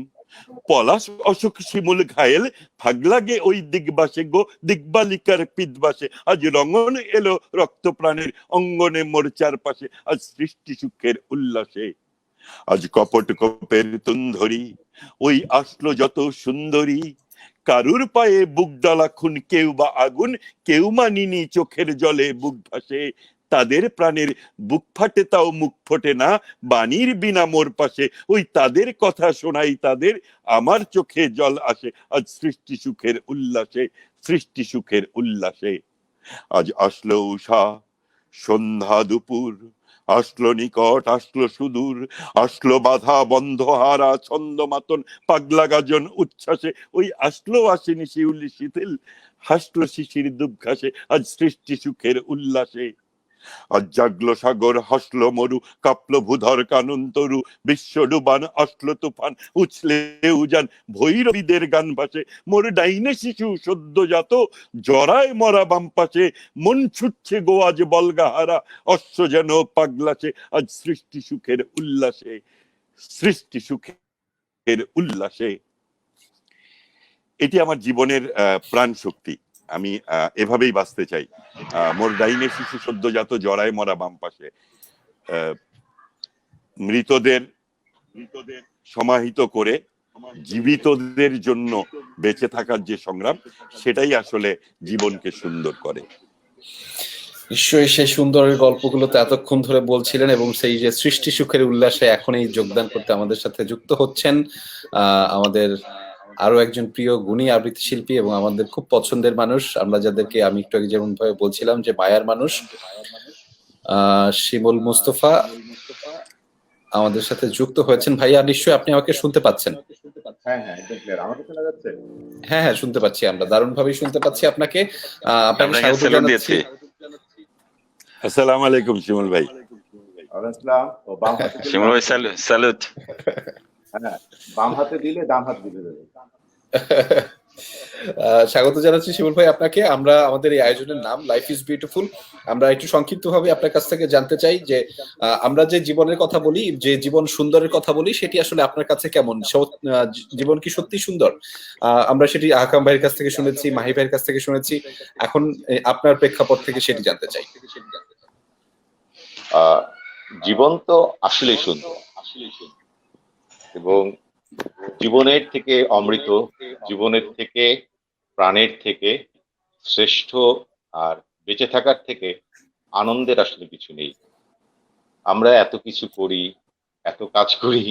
পলাশ অশোক শিমুল ঘায়েল, ফাগ লাগে ওই দিগবাসে গো, দিগবালিকার পিদবাসে। আজ রঙন এলো রক্ত প্রাণের অঙ্গনে মোর চারপাশে, আজ সৃষ্টি সুখের উল্লাসে। আজ কপট কপের তুন্ধরি, ওই আসলো যত সুন্দরী, কারুর পায়ে বুক ডালা খুন, কেউ বা আগুন, কেউ মানিনি চোখের জলে বুক ভাসে। তাদের প্রাণের বুক ফাটে তাও মুখ ফোটে না, বাণীর বিনা মোর পাশে, ওই তাদের কথা শোনাই তাদের, আমার চোখে জল আসে, আজ সৃষ্টি সুখের উল্লাসে, সৃষ্টি সুখের উল্লাসে। আজ আসলো উষা, সন্ধ্যা দুপুর, আসলো নিকট, আসলো সুদূর, আসলো বাধা বন্ধ হারা ছন্দ মাতন, পাগলা গাজন উচ্ছ্বাসে, ওই আসলো আসেনি শিউলি শীতল, হাসলো শিশির দুবঘাসে, আজ সৃষ্টি সুখের উল্লাসে। আজ জাগলো সাগর, হাসলো মরু, কাঁপলো ভূধর কানন তরু, বিশ্ব ডুবান, আসলো তুফান, উছলে উজান, ভৈরবীদের গান ভাসে, মোর ডাইনে শিশু সদ্যজাত, জরায় মরা বাম পাশে, মন ছুটছে গো আজ বলগাহারা, অশ্ব যেন পাগলাছে, আজ সৃষ্টি সুখের উল্লাসে, সৃষ্টি সুখের উল্লাসে। এটি আমার জীবনের প্রাণ শক্তি। আমি এভাবেই বাঁচতে চাই। মোর ডাইনে শিশু সদ্যজাত, জরায় মরা বাম পাশে। মৃতদের সমাহিত করে জীবিতদের জন্য বেঁচে থাকার যে সংগ্রাম, সেটাই আসলে জীবনকে সুন্দর করে। নিশ্চয়ই সেই সুন্দরের গল্পগুলোতে এতক্ষণ ধরে বলছিলেন, এবং সেই যে সৃষ্টি সুখের উল্লাসে এখন এই যোগদান করতে আমাদের সাথে যুক্ত হচ্ছেন আমাদের আরো একজন প্রিয় গুণী আবৃত্তি শিল্পী এবং আমাদের খুব পছন্দের মানুষ, আমরা যাদেরকে আমি একটু আগে যেমন ভাবে বলছিলাম যে মায়ার মানুষ, শিমুল মুস্তফা আমাদের সাথে যুক্ত হয়েছেন। ভাইয়া, নিশ্চয়ই আপনি আমাকে শুনতে পাচ্ছেন? হ্যাঁ হ্যাঁ, শুনতে পাচ্ছি, আমরা দারুণ ভাবে শুনতে পাচ্ছি আপনাকে। আপনাকে স্বাগত জানাচ্ছি। আসসালামু আলাইকুম শিমুল ভাই। শিমুল ভাই স্যালুট। বাম হাতে দিলে ডান হাত দিলে দেবে। স্বাগত জানাচ্ছি শিমুল ভাই আপনাকে। আমরা আমাদের এই আয়োজনের নাম লাইফ ইজ বিউটিফুল। আমরা একটু সংক্ষিপ্ত ভাবে আপনার কাছ থেকে জানতে চাই যে আমরা যে জীবনের কথা বলি, যে জীবন সুন্দরের কথা বলি, সেটি আসলে আপনার কাছে কেমন? জীবন কি সত্যি সুন্দর? আমরা সেটি আহকাম ভাইয়ের কাছ থেকে শুনেছি, মাহি ভাইয়ের কাছ থেকে শুনেছি, এখন আপনার প্রেক্ষাপট থেকে সেটি জানতে চাই। জীবন তো আসলেই সুন্দর, এবং জীবনের থেকে অমৃত, জীবনের থেকে, প্রাণের থেকে শ্রেষ্ঠ আর বেঁচে থাকার থেকে আনন্দের আসলে কিছু নেই। আমরা এত কিছু করি, এত কাজ করি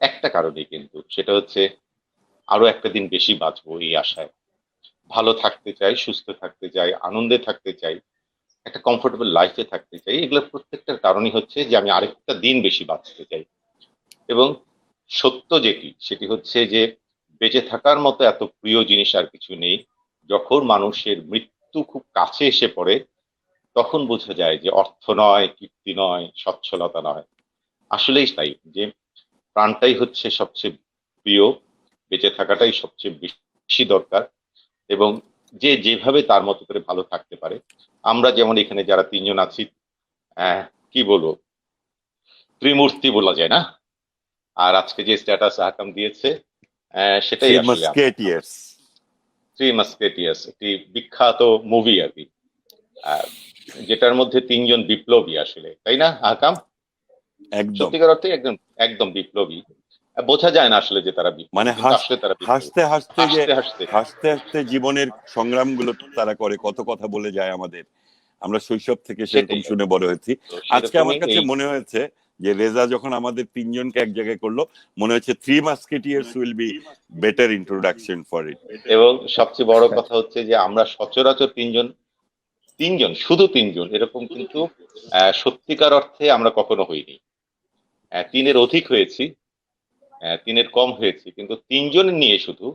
একটা কারণে, কিন্তু সেটা হচ্ছে আরো একটা দিন বেশি বাঁচবো এই আশায়। ভালো থাকতে চাই, সুস্থ থাকতে চাই, আনন্দে থাকতে চাই, একটা কমফোর্টেবল লাইফে থাকতে চাই। এগুলো প্রত্যেকটার কারণই হচ্ছে যে আমি আরেকটা দিন বেশি বাঁচতে চাই। এবং সত্য যেটি সেটি হচ্ছে যে বেঁচে থাকার মতো এত প্রিয় জিনিস আর কিছু নেই। যখন মানুষের মৃত্যু খুব কাছে এসে পড়ে তখন বোঝা যায় যে অর্থ নয়, কীর্তি নয়, সচ্ছলতা নয়, আসলেই তাই যে প্রাণটাই হচ্ছে সবচেয়ে প্রিয়, বেঁচে থাকাটাই সবচেয়ে বেশি দরকার। এবং যে যেভাবে তার মতো করে ভালো থাকতে পারে, আমরা যেমন এখানে যারা তিনজন আছি, কি বলবো, ত্রিমূর্তি বলা যায় না? আর আজকে যে স্ট্যাটাস আহকাম দিয়েছে, সেটাই থ্রি আসলে মাস্কেটিয়ার্স। থ্রি মাস্কেটিয়ার্স একটি বিখ্যাত মুভি আর কি, আহ, যেটার মধ্যে তিনজন বিপ্লবী আসলে, তাই না আহকাম? একদম। সত্যিকার অর্থে একদম একদম বিপ্লবী। বোঝা যায় না আসলে যে তারা বিপ্লবী, মানে কিন্তু আসলে তারা বিপ্লবী। হাসতে হাসতে যে হাসতে হাসতে হাসতে হাসতে জীবনের সংগ্রামগুলো তারা করে, কত কথা বলে যায় আমাদের। আমরা শৈশব থেকে সেরকম সেটাই। শুনে বড় হয়েছি। তো আজকে আমার সেরকমই কাছে এই মনে হয়েছে যে রেজা যখন আমাদের তিনজনকে এক জায়গায় করলো, মনে হচ্ছে three Musketeers will be better introduction for it. এবং সবচেয়ে বড় কথা হচ্ছে যে আমরা সচরাচর তিনজন, তিনজন শুধু তিনজন এরকম কিন্তু সত্যিকার অর্থে আমরা কখনো হইনি। তিনের অধিক হয়েছি, তিনের কম হয়েছি, কিন্তু তিনজন নিয়ে শুধু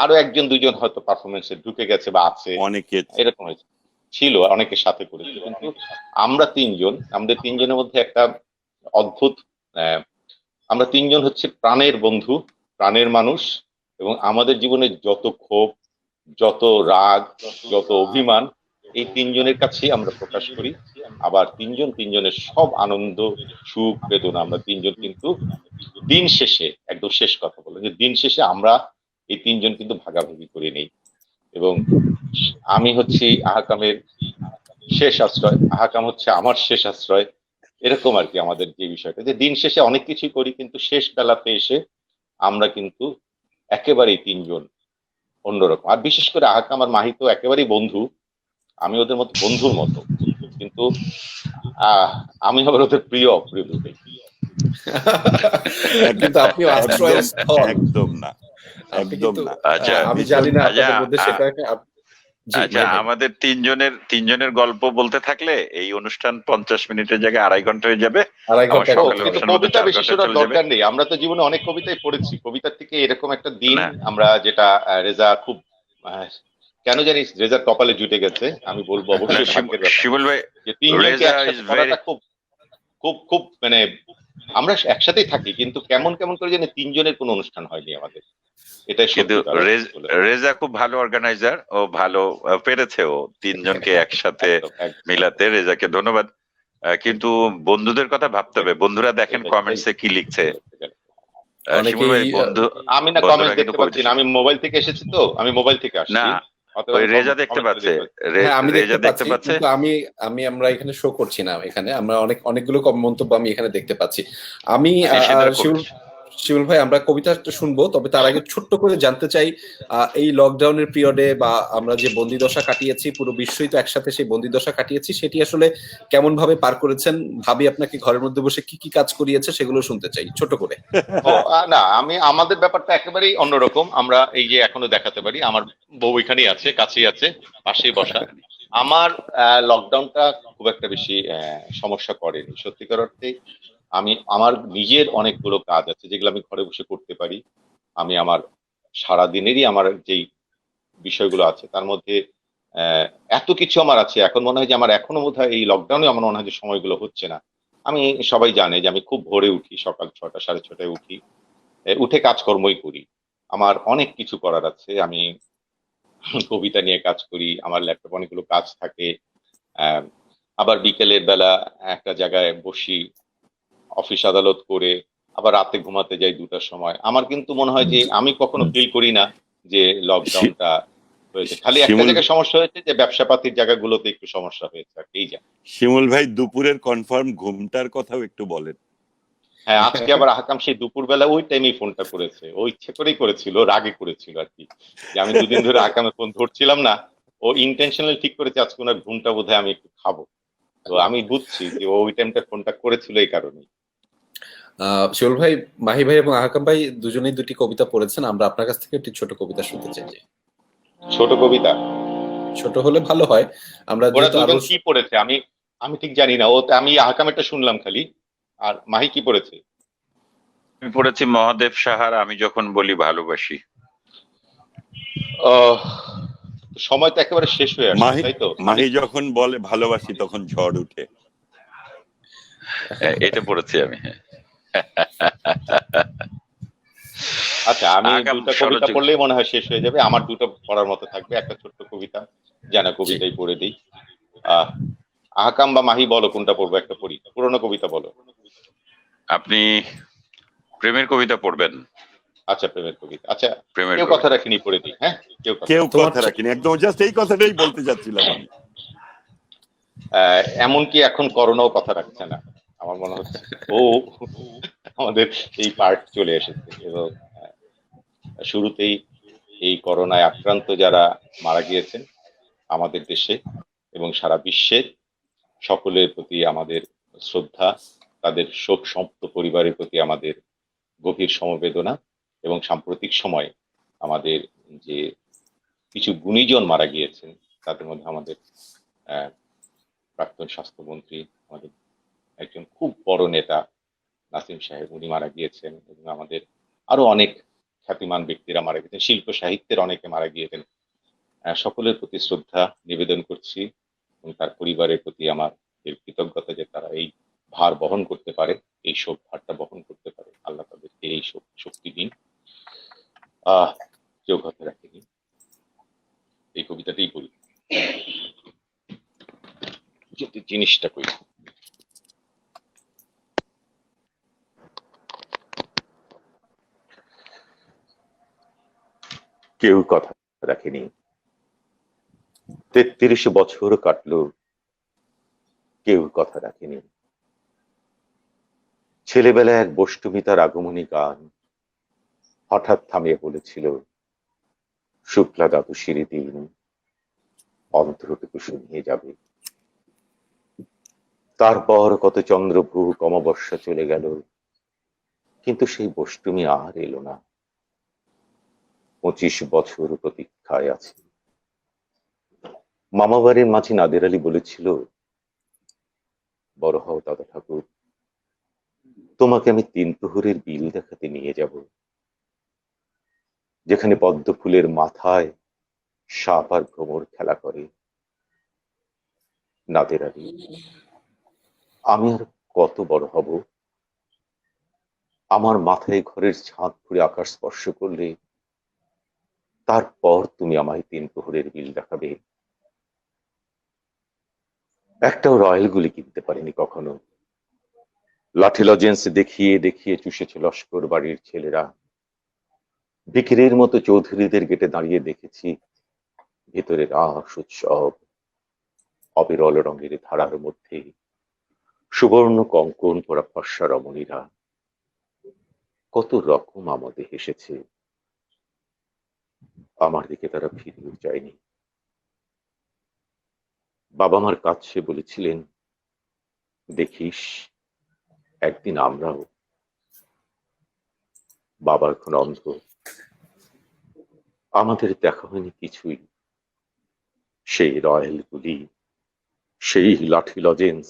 আরো একজন দুজন হয়তো পারফরমেন্সে ঢুকে গেছে বা আছে, অনেকে এরকম হয়েছে, ছিল অনেকের সাথে করেছি। কিন্তু আমরা তিনজন, আমাদের তিনজনের মধ্যে একটা অদ্ভুত, আহ, আমরা তিনজন হচ্ছে প্রাণের বন্ধু, প্রাণের মানুষ। এবং আমাদের জীবনে যত ক্ষোভ, যত রাগ, যত অভিমান, এই তিনজনের কাছেই আমরা প্রকাশ করি। আবার তিনজন তিনজনের সব আনন্দ, সুখ, বেদনা আমরা তিনজন কিন্তু দিন শেষে, একদম শেষ কথা বলে যে দিন শেষে আমরা এই তিনজন কিন্তু ভাগাভাগি করে নেই। এবং আমি হচ্ছি আহকামের শেষ আশ্রয়, আহকাম হচ্ছে আমার শেষ আশ্রয়। এরকম আর কি আমাদের যে বিষয়টা, যে দিন শেষে অনেক কিছুই করি কিন্তু শেষ বেলাতে এসে আমরা কিন্তু একেবারেই তিনজন অন্যরকম। আর বিশেষ করে আহকাম আর মাহি তো একেবারেই বন্ধু, আমি ওদের মতো বন্ধুর মতো, কিন্তু আহ আমি আবার ওদের প্রিয় অপ্রিয় দুটোই। কিন্তু আপনি আশ্রয়ের স্থল, একদম না, আপনি একদম কিন্তু না। আচ্ছা আমি জানি না আচ্ছা আপনাদের মধ্যে সেটা জি আচ্ছা, ভাই। আমাদের তিনজনের গল্প বলতে থাকলে এই অনুষ্ঠান 50 মিনিটের জায়গায় 2.5 ঘন্টা হয়ে যাবে। আড়াই আমার ঘন্টা সকালের কিন্তু অনুষ্ঠান মতো কবিতা 4 বেশি ঘন্টা শোনার চলে যাবে। দরকার নেই, আমরা তো জীবনে অনেক কবিতাই পড়েছি। কবিতার থেকে এরকম একটা দিন না আমরা যেটা রেজা খুব কেন জানি রেজার কপালে জুটে গেছে, আমি বলবো অবশ্যই ভাগ্যের ব্যাপার, শিমুল ভাই, যে তিনজনকে রেজা ইজ একসাথে ভেরি, করাটা খুব খুব খুব মানে আমরা একসাথেই থাকি কিন্তু কেমন কেমন করে জানি তিনজনের কোনো অনুষ্ঠান হয়নি আমাদের। এটাই কিন্তু সত্যিকার অর্থে বলে। রেজা খুব ভালো অর্গানাইজার, ও ভালো পেরেছে ও তিনজনকে একসাথে একদম একদম মিলাতে। রেজাকে ধন্যবাদ। কিন্তু বন্ধুদের কথা ভাবতে হবে। বন্ধুরা দেখেন এটাই কমেন্টসে কি লিখছে। শিমুল অনেকেই ভাই, আমি না বন্ধুরা কমেন্টস কিন্তু দেখতে পাচ্ছি কবিতা না, আমি মোবাইল থেকে এসেছি তো, আমি মোবাইল থেকে না, আসছি, অতএব ওই আমি রেজা দেখতে কমেন্টস পাচ্ছে। দেখতে পাচ্ছি। হ্যাঁ আমি রেজা দেখতে দেখতে পাচ্ছি, পাচ্ছে। কিন্তু আমরা এখানে শো করছি না। এখানে আমরা অনেকগুলো মন্তব্য আমি এখানে দেখতে পাচ্ছি। আমি নিষেধের শিমুল কবিতা। শিমুল ভাই, আমরা কবিতাটা শুনবো, তবে তার আগে ছোট্ট করে জানতে চাই, এই লকডাউনের পিরিয়ডে বা আমরা যে বন্দিদশা কাটিয়েছি, পুরো বিশ্বই তো একসাথে সেই বন্দিদশা কাটিয়েছি, সেটি আসলে কেমন ভাবে পার করেছেন? ভাবি আপনাকে ঘরের মধ্যে বসে কি কি কাজ করিয়েছে সেগুলো শুনতে চাই ছোট করে। ও না, আমি আমাদের ব্যাপারটা একেবারেই অন্যরকম। আমরা এই যে এখনো দেখাতে পারি, আমার বউ এখানেই আছে, কাছেই আছে, পাশেই বসা। আমার লকডাউনটা খুব একটা বেশি সমস্যা করেনি সত্যিকার অর্থে। আমি আমার নিজের অনেকগুলো কাজ আছে যেগুলো আমি ঘরে বসে করতে পারি। আমি আমার সারা দিনেরই আমার যেই বিষয়গুলো আছে তার মধ্যে আহ, এত কিছু আমার আছে, এখন মনে হয় যে আমার এখনো বোধহয় এই লকডাউনে আমার মনে হয় যে সময়গুলো হচ্ছে না। আমি, সবাই জানে যে আমি খুব ভোরে উঠি, সকাল 6টা 6:30 উঠি, উঠে কাজকর্মই করি। আমার অনেক কিছু করার আছে, আমি কবিতা নিয়ে কাজ করি, আমার ল্যাপটপ অনেকগুলো কাজ থাকে। আহ, আবার বিকেলের বেলা একটা জায়গায় বসি, অফিস আদালত করে আবার রাতে ঘুমাতে যাই 2টার সময়। আমার কিন্তু মনে হয় যে আমি কখনো ফিল করি না যে শি- লকডাউনটা হয়েছে। খালি একটা শিমুল জায়গায় সমস্যা হয়েছে যে ব্যবসা পাতির জায়গাগুলোতে একটু সমস্যা হয়েছে আর কি, এই যা। শিমুল ভাই, দুপুরের কনফার্ম ঘুমটার কথাও একটু বলেন। হ্যাঁ, আজকে আবার আহকাম সেই দুপুরবেলা ওই টাইমেই ফোনটা করেছে, ও ইচ্ছে করেই করেছিল, রাগে করেছিল আর কি, যে আমি দুদিন ধরে আহকামের ফোন ধরছিলাম না। ও ইন্টেনশনাল ঠিক করেছে আজকে ওনার ঘুমটা বোধহয় আমি একটু খাবো। তো আমি বুঝছি যে ও ওই টাইমটা ফোনটা করেছিল এই কারণে। শিউল ভাই, মাহি ভাই এবং আহকাম ভাই দুজনেই দুটি কবিতা পড়েছেন। আমরা আপনার কাছ থেকে একটি ছোট কবিতা শুনতে চাই। যে ছোট কবিতা ছোট হলে ভালো হয়। আমরা ওরা যেহেতু আরো দুজন কি পড়েছে? আমি আমি ঠিক জানি না। আমি আহকামেরটা শুনলাম খালি। আর মাহি কি পড়েছে? আমি পড়েছি মহাদেব সাহার আমি যখন বলি ভালোবাসি। আহ, সময় তো একেবারে শেষ হয়ে আসছে, মাহি তাই তো? আমি মাহি যখন বলে ভালোবাসি তখন ঝড় উঠে। এটা পড়েছি আমি। আচ্ছা, আমি আগাম দুটা কবিতা ষড়যন্ত্র। পড়লেই মনে হয় শেষ হয়ে যাবে। আমার দুটো পড়ার মতো থাকবে। একটা ছোট্ট কবিতা, জানা জি, কবিতাই পড়ে দিই। আহ আহকাম বা মাহি বলো কোনটা পড়বো, একটা পড়ি। পুরোনো কবিতা বলো। আপনি প্রেমের কবিতা পড়বেন? আচ্ছা, প্রেমের কবিতা। আচ্ছা, প্রেমের কেউ কথা কবিতা। রাখিনি, পড়ে দিই। হ্যাঁ, কেউ কথা কেউ রাখিনি। তোমার কথা রাখিনি, একদম জাস্ট এই কথাটাই বলতে যাচ্ছিলাম আমি। এমনকি এখন করোনাও কথা রাখছে না, আমার মনে হচ্ছে। ও আমাদের এই পার্ট চলে এসেছে। এবং শুরুতেই এই করোনায় আক্রান্ত যারা মারা গিয়েছেন আমাদের দেশে এবং সারা বিশ্বে, সকলের প্রতি আমাদের শ্রদ্ধা, তাদের শোক সন্তপ্ত পরিবারের প্রতি আমাদের গভীর সমবেদনা। এবং সাম্প্রতিক সময়ে আমাদের যে কিছু গুণীজন মারা গিয়েছেন, তাদের মধ্যে আমাদের আহ, প্রাক্তন স্বাস্থ্যমন্ত্রী, আমাদের একজন খুব বড় নেতা নাসিম সাহেব, উনি মারা গিয়েছেন। এবং আমাদের আরো অনেক খ্যাতিমান ব্যক্তিরা মারা গেছেন, শিল্প সাহিত্যের অনেকে মারা গিয়েছেন। সকলের প্রতি শ্রদ্ধা নিবেদন করছি এবং তার পরিবারের প্রতি আমার কৃতজ্ঞতা যে তারা এই ভার বহন করতে পারে, এই শোক ভারটা বহন করতে পারে। আল্লাহ তাদেরকে এই শক্তি দিন। আহ কেউ কথা রাখেনি, এই কবিতাটাই বলি। যদি জিনিসটা কই, কেউ কথা রাখেনি। 33 বছর কাটলো, কেউ কথা রাখেনি। ছেলেবেলায় এক বষ্টমী তার আগমনী গান হঠাৎ থামিয়ে বলেছিল, শুক্লা দ্বাদশীর দিন অন্তরটুকু শুনিয়ে যাবে। তারপর কত চন্দ্রভূ অমাবস্যা চলে গেল, কিন্তু সেই বষ্টমী আর এলো না। 25 বছর প্রতীক্ষায় আছে। মামাবাড়ির মাঝি নাদের আলী বলেছিল, বড় হও দাদা ঠাকুর, তোমাকে আমি 3 প্রহরের বিল দেখাতে নিয়ে যাব, যেখানে পদ্ম ফুলের মাথায় সাপ আর ভ্রমর খেলা করে। নাদের আলী, আমি আর কত বড় হব? আমার মাথায় ঘরের ছাদ ফুঁড়ে আকাশ স্পর্শ করলে তারপর তুমি আমায় 3 প্রহরের বিল দেখাবে। একটাও রয়্যাল গুলি কিনতে পারিনি কখনো। লাঠি লজেন্স দেখিয়ে দেখিয়ে চুষেছে লস্কর বাড়ির ছেলেরা। বিক্রির মতো চৌধুরীদের গেটে দাঁড়িয়ে দেখেছি ভেতরে রাস উৎসব। অবিরল রঙের ধারার মধ্যে সুবর্ণ কঙ্কন পরা ফর্সা রমণীরা কত রকম আমাদের হেসেছে। আমার দিকে তারা ফিরেও যায়নি। বাবা মার কাছে বলেছিলেন, দেখিস একদিন আমরাও। বাবা এখন অন্ধ, আমাদের দেখা হয়নি কিছুই। সেই রয়্যাল গুলি, সেই লাঠি লজেন্স,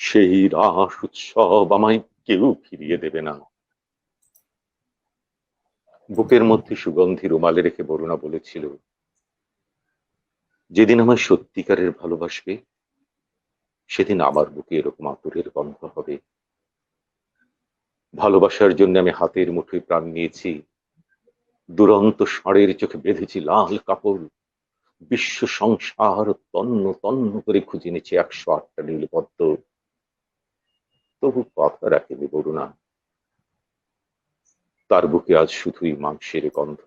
সেই রাস উৎসব আমায় কেউ ফিরিয়ে দেবে না। বুকের মধ্যে সুগন্ধি রুমালে রেখে বরুণা বলেছিল, যেদিন আমায় সত্যিকারের ভালোবাসবে, সেদিন আমার বুকে এরকম আতরের গন্ধ হবে। ভালোবাসার জন্য আমি হাতের মুঠোয় প্রাণ নিয়েছি, দুরন্ত ষাঁড়ের চোখে বেঁধেছি লাল কাপড়। বিশ্ব সংসার তন্ন তন্ন করে খুঁজে নিয়েছি 108টা নীলপদ্ম, তবু কথা রাখেনি বরুণা। তার বুকে আজ শুধুই মাংসের গন্ধ,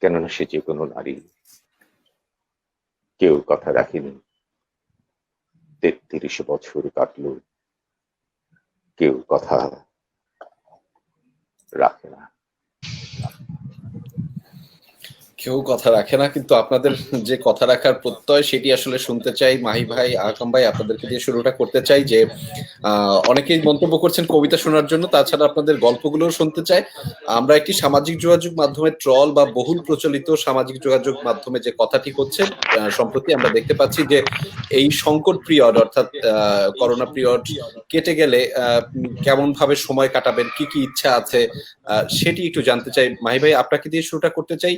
কেননা সে যে কোনো নারী। কেউ কথা রাখেনি। 33 বছর কাটলো, কেউ কথা রাখে না। কেউ কথা রাখে না, কিন্তু আপনাদের যে কথা রাখার প্রত্যয় সেটি আসলে শুনতে চাই। মাহি ভাই, আহকাম ভাই, আপনাদেরকে দিয়ে শুরুটা করতে চাই যে অনেকেই মন্তব্য করছেন কবিতা শোনার জন্য, তাছাড়া আপনাদের গল্পগুলোও শুনতে চাই। আমরা একটি সামাজিক যোগাযোগ মাধ্যমে ট্রল বা বহুল প্রচলিত সামাজিক যোগাযোগ মাধ্যমে যে কথাটি হচ্ছে, সম্প্রতি আমরা দেখতে পাচ্ছি যে এই সংকট পিরিয়ড অর্থাৎ করোনা পিরিয়ড কেটে গেলে কেমন ভাবে সময় কাটাবেন, কি কি ইচ্ছা আছে, সেটি একটু জানতে চাই। মাহি ভাই, আপনাকে দিয়ে শুরুটা করতে চাই।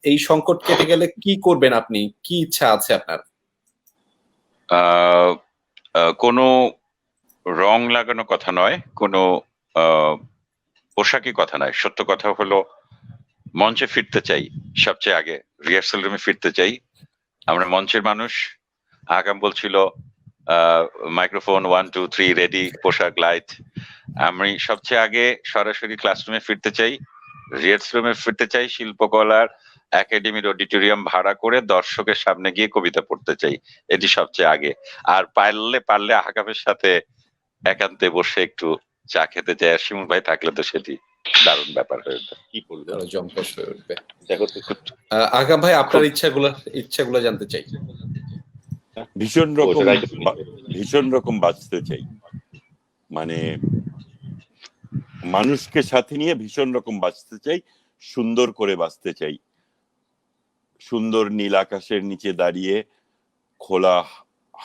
এই সংকট কেটে গেলে কি করবেন আপনি, কি ইচ্ছা আছে আপনার? আহ, কোনো রং লাগানো কথা নয়, কোনো পোশাকি কথা নয়। সত্য কথা হলো মঞ্চে ফিরতে চাই, সবচেয়ে আগে রিহার্সাল রুমে ফিরতে চাই। আমরা মঞ্চের মানুষ। আগাম বলছিল মাইক্রোফোন 1 2 3 রেডি, পোশাক লাইট। আমি সবচেয়ে আগে সরাসরি ক্লাসরুমে ফিরতে চাই, রিহার্সাল রুমে ফিরতে চাই, শিল্পকলার একাডেমির অডিটোরিয়াম ভাড়া করে দর্শকের সামনে গিয়ে কবিতা পড়তে চাই, এটি সবচেয়ে আগে। আর পারলে আহকামের সাথে একান্তে বসে একটু চা খেতে চাই, আর শিমুল ভাই থাকলে তো সেটি দারুণ ব্যাপার হয়ে উঠবে। কি করবো, আরো জম্পেশ হয়ে উঠবে। দেখো তো। আগাম ভাই, আপনার ইচ্ছাগুলো জানতে চাই। ভীষণ রকম বাঁচতে চাই, মানে মানুষকে সাথে নিয়ে ভীষণ রকম বাঁচতে চাই, সুন্দর করে বাঁচতে চাই। সুন্দর নীল আকাশের নিচে দাঁড়িয়ে খোলা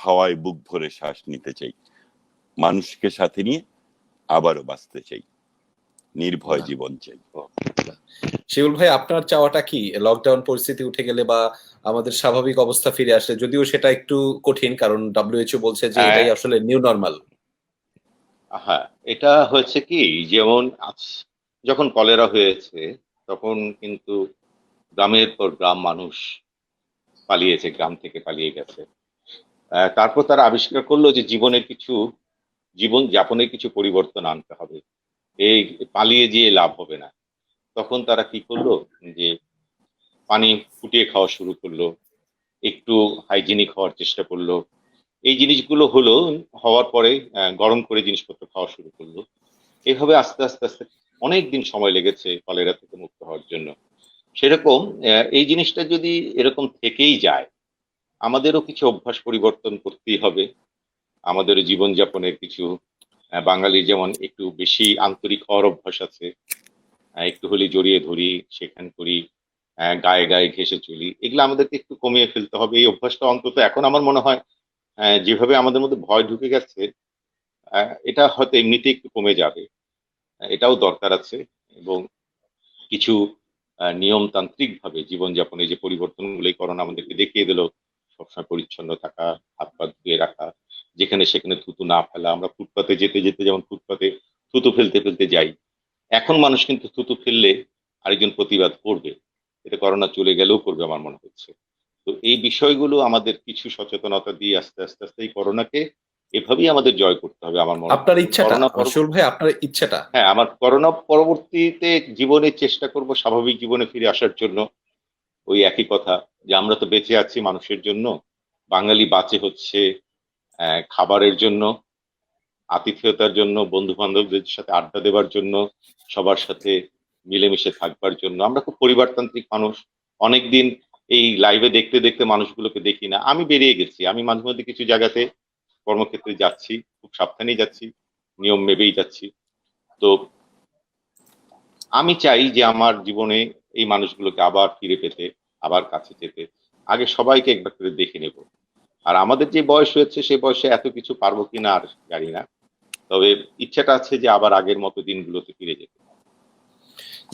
হাওয়ায় বুক ভরে শ্বাস নিতে চাই, মানুষকে সাথে নিয়ে আবারও বাঁচতে চাই, নির্ভয় জীবন চাই। শিমুল ভাই, আপনার চাওয়াটা কি? লকডাউন পরিস্থিতি উঠে গেলে বা আমাদের স্বাভাবিক অবস্থা ফিরে আসলে, যদিও সেটা একটু কঠিন, কারণ WHO বলছে যে এটাই আসলে নিউ নরমাল। হ্যাঁ, এটা হয়েছে কি, যেমন যখন কলেরা হয়েছে তখন কিন্তু গ্রামের পর গ্রাম মানুষ পালিয়েছে, গ্রাম থেকে পালিয়ে গেছে। তারপর তারা আবিষ্কার করলো যে জীবন যাপনের কিছু পরিবর্তন আনতে হবে, এই পালিয়ে যেয়ে লাভ হবে না। তখন তারা কি করলো, যে পানি ফুটিয়ে খাওয়া শুরু করলো, একটু হাইজিনিক হওয়ার চেষ্টা করলো। এই জিনিসগুলো হওয়ার পরে গরম করে জিনিসপত্র খাওয়া শুরু করলো। এভাবে আস্তে আস্তে আস্তে অনেক দিন সময় লেগেছে কলেরা থেকে মুক্ত হওয়ার জন্য। সেরকম এই জিনিসটা যদি এরকম থেকেই যায়, আমাদেরও কিছু অভ্যাস পরিবর্তন করতেই হবে। আমাদেরও জীবনযাপনের কিছু, বাঙালির যেমন একটু বেশি আন্তরিক হওয়ার অভ্যাস আছে, একটু হলে জড়িয়ে ধরি, সেখান করি, গায়ে গায়ে ঘেঁষে চলি, এগুলো আমাদেরকে একটু কমিয়ে ফেলতে হবে। এই অভ্যাসটা অন্তত এখন আমার মনে হয় যেভাবে আমাদের মধ্যে ভয় ঢুকে গেছে, এটা হয়তো এমনিতে একটু কমে যাবে। এটাও দরকার আছে। এবং কিছু নিয়মতান্ত্রিক ভাবে জীবনযাপনে যে পরিবর্তনগুলো এই করোনা আমাদেরকে দেখিয়ে দিল, সবসময় পরিচ্ছন্ন থাকা, হাত পা ধুয়ে রাখা, যেখানে সেখানে থুতু না ফেলা। আমরা ফুটপাতে যেতে যেতে যেমন ফুটপাতে থুতু ফেলতে ফেলতে যাই, এখন মানুষ কিন্তু থুতু ফেললে আরেকজন প্রতিবাদ করবে, এটা করোনা চলে গেলেও করবে আমার মনে হচ্ছে। তো এই বিষয়গুলো আমাদের কিছু সচেতনতা দিয়ে আস্তে আস্তে আস্তে এই করোনাকে এভাবেই আমাদের জয় করতে হবে আমার মনে হয়। আপনার ইচ্ছাটা, করোনা শিমুল ভাই, আপনার ইচ্ছাটা? হ্যাঁ, আমার করোনা পরবর্তীতে জীবনে চেষ্টা করব স্বাভাবিক জীবনে ফিরে আসার জন্য। ওই একই কথা, যে আমরা তো বেঁচে আছি মানুষের জন্য। বাঙালি বাঁচে হচ্ছে খাবারের জন্য, আতিথেয়তার জন্য, বন্ধু বান্ধবদের সাথে আড্ডা দেওয়ার জন্য, সবার সাথে মিলেমিশে থাকবার জন্য। আমরা খুব পরিবারতান্ত্রিক মানুষ। অনেকদিন এই লাইভে দেখতে দেখতে মানুষগুলোকে দেখি না। আমি বেরিয়ে গেছি, আমি মাঝে মধ্যে কিছু জায়গাতে কর্মক্ষেত্রে যাচ্ছি, খুব সাবধানেই যাচ্ছি, নিয়ম মেবেই যাচ্ছি। তো আমি চাই যে আমার জীবনে এই মানুষগুলোকে আবার ফিরে পেতে, আবার কাছে যেতে। আগে সবাইকে একবার করে দেখে নেব। আর আমাদের যে বয়স হয়েছে সেই বয়সে এত কিছু পারবো কিনা আর জানি না, তবে ইচ্ছাটা আছে যে আবার আগের মতো দিনগুলোতে ফিরে যেতে।